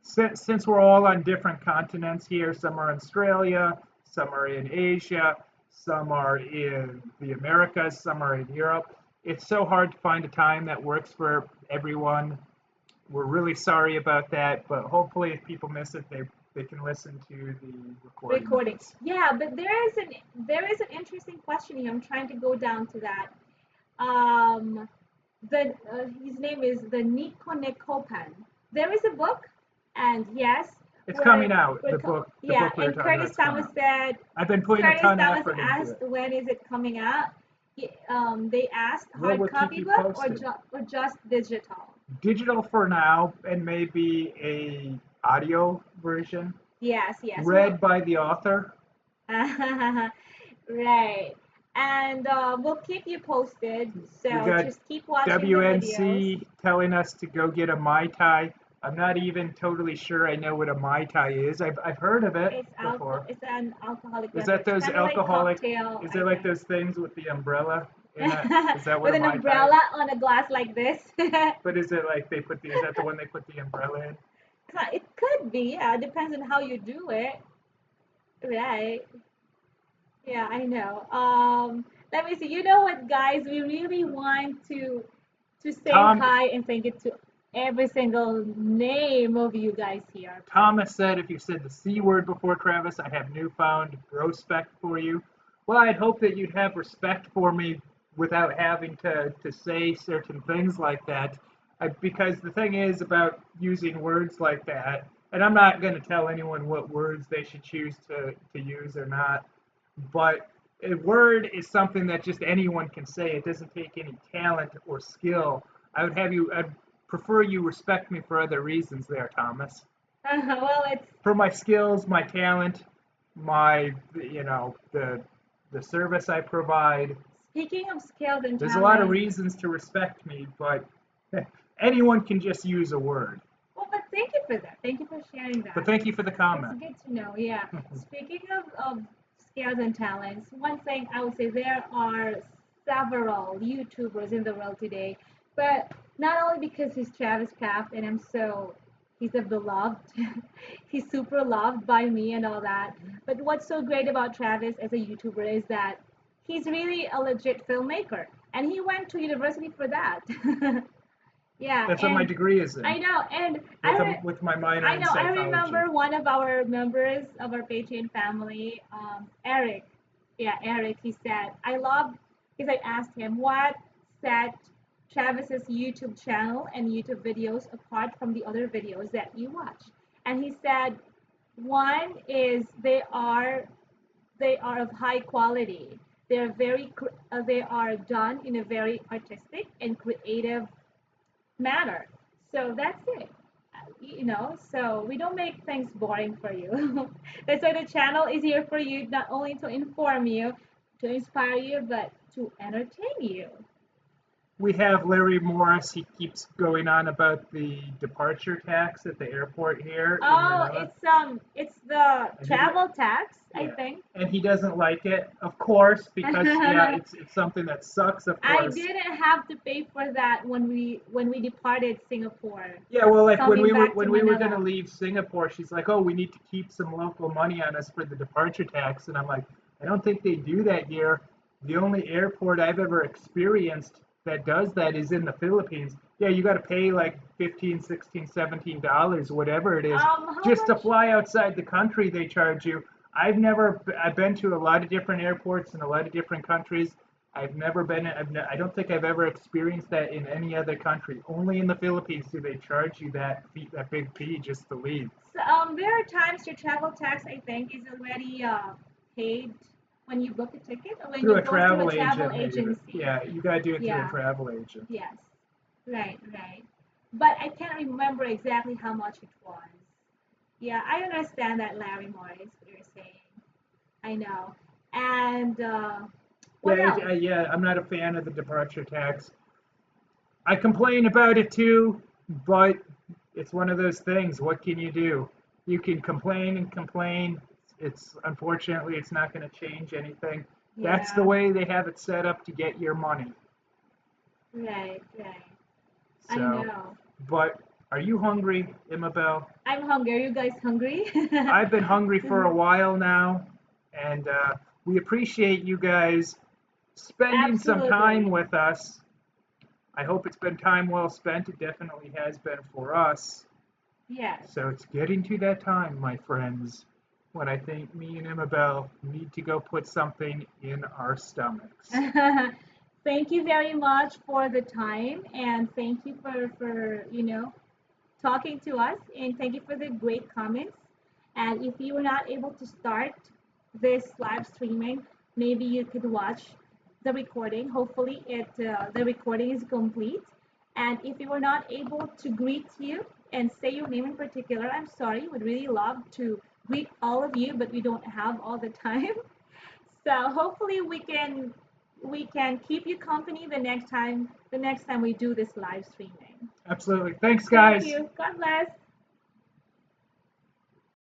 Since we're all on different continents here, some are in Australia, some are in Asia, some are in the Americas, some are in Europe. It's so hard to find a time that works for everyone. We're really sorry about that, but hopefully, if people miss it, they can listen to the recording of Recording. this. Yeah, but there is an interesting question here. I'm trying to go down to that. Um, his name is the Nico Nekopan. There is a book, and yes, It's coming out. we're The book, the yeah. book we were And talking about, Curtis it's coming Thomas out. said I've been putting a Curtis ton of Thomas effort into asked it. when is it coming out. They asked Well, hard we'll keep copy you book or posted. or just digital. Digital for now, and maybe a audio version Yes, yes. Well, read by the author. right. And we'll keep you posted. We So got just keep watching the videos. WNC telling us to go get a Mai Tai. I'm not even totally sure I know what a Mai Tai is. I've heard of it before. It's an alcoholic Is beverage, that those kind of like alcoholic? cocktail, Is I it like think. those things with the umbrella in it? Is that what With a an Mai Tai is? umbrella on a glass like this. But is it like is that the one they put the umbrella in? It could be, yeah. Depends on how you do it. Right. Yeah, I know. Let me see. You know what, guys? We really want to say Tom hi and thank you to every single name of you guys here. Thomas said if you said the C word before Travis, I have newfound respect for you. Well, I'd hope that you'd have respect for me without having to say certain things like that. Because the thing is about using words like that, and I'm not going to tell anyone what words they should choose to use or not, but a word is something that just anyone can say. It doesn't take any talent or skill. I'd prefer you respect me for other reasons there, Thomas. Well, it's For my skills, my talent, my, the service I provide. speaking of skills and There's a lot of talent. reasons to respect me, but anyone can just use a word. Well, but thank you for that. Thank you for sharing But that. thank you for the It's comment. good to know. Yeah. Speaking of skills and talents, one thing I would say there are several YouTubers in the world today, but not only because he's Travis Kraft and he's a beloved, he's super loved by me and all that. But what's so great about Travis as a YouTuber is that he's really a legit filmmaker, and he went to university for that. Yeah, That's what my and degree is I in, know, and with my minor I in know. I psychology. remember one of our members of our Patreon family, Eric. Yeah, Eric. He said, "I love." Because I asked him what set Travis's YouTube channel and YouTube videos apart from the other videos that you watch, and he said, one is they are of high quality. They are done in a very artistic and creative manner. So that's it. So we don't make things boring for you. That's why the channel is here for you, not only to inform you, to inspire you, but to entertain you. We have Larry Morris. He keeps going on about the departure tax at the airport here in Oh, Manila. it's the And travel tax, I yeah, think. and he doesn't like it, of course, because yeah, it's something that sucks, of I course. didn't have to pay for that when we departed Singapore, Yeah, well, like when coming we were back to when we were gonna Manila. leave Singapore, she's like, "Oh, we need to keep some local money on us for the departure tax," and I'm like, "I don't think they do that here. The only airport I've ever experienced that does that is in the Philippines. Yeah, you got to pay like 15, 16, $17, whatever it is, How just to much? fly outside the country. They charge you. I've been to a lot of different airports in a lot of different countries. I've never been. I don't think I've ever experienced that in any other country. Only in the Philippines do they charge you that big fee just to leave. So, there are times your travel tax, I think, is already paid when you book a ticket or when Through you a go through a travel travel agent, maybe. agency. Yeah, you gotta do it through a Yeah, travel agent. yes, right, right. But I can't remember exactly how much it was. Yeah, I understand that, Larry Morris, what you're saying. I know. And Yeah, what else? yeah, I'm not a fan of the departure tax. I complain about it too, but it's one of those things. What can you do? You can complain and complain. It's unfortunately it's not going to change anything. That's the Yeah, way they have it set up to get your money. right, right. I So, know. but are you hungry, Imabel? I'm hungry. Are you guys hungry? I've been hungry for a while now, and we appreciate you guys spending some time Absolutely. with us. I hope it's been time well spent. It definitely has been for us. Yes. So it's getting to that time, my friends, when I think me and Imabel need to go put something in our stomachs. Thank you very much for the time, and thank you for talking to us, and thank you for the great comments. And if you were not able to start this live streaming, maybe you could watch the recording. Hopefully the recording is complete. And if we were not able to greet you and say your name in particular, I'm sorry. We'd really love to greet all of you, but we don't have all the time. So hopefully we can keep you company the next time we do this live streaming. Absolutely. Thanks, Thank guys. you. God bless.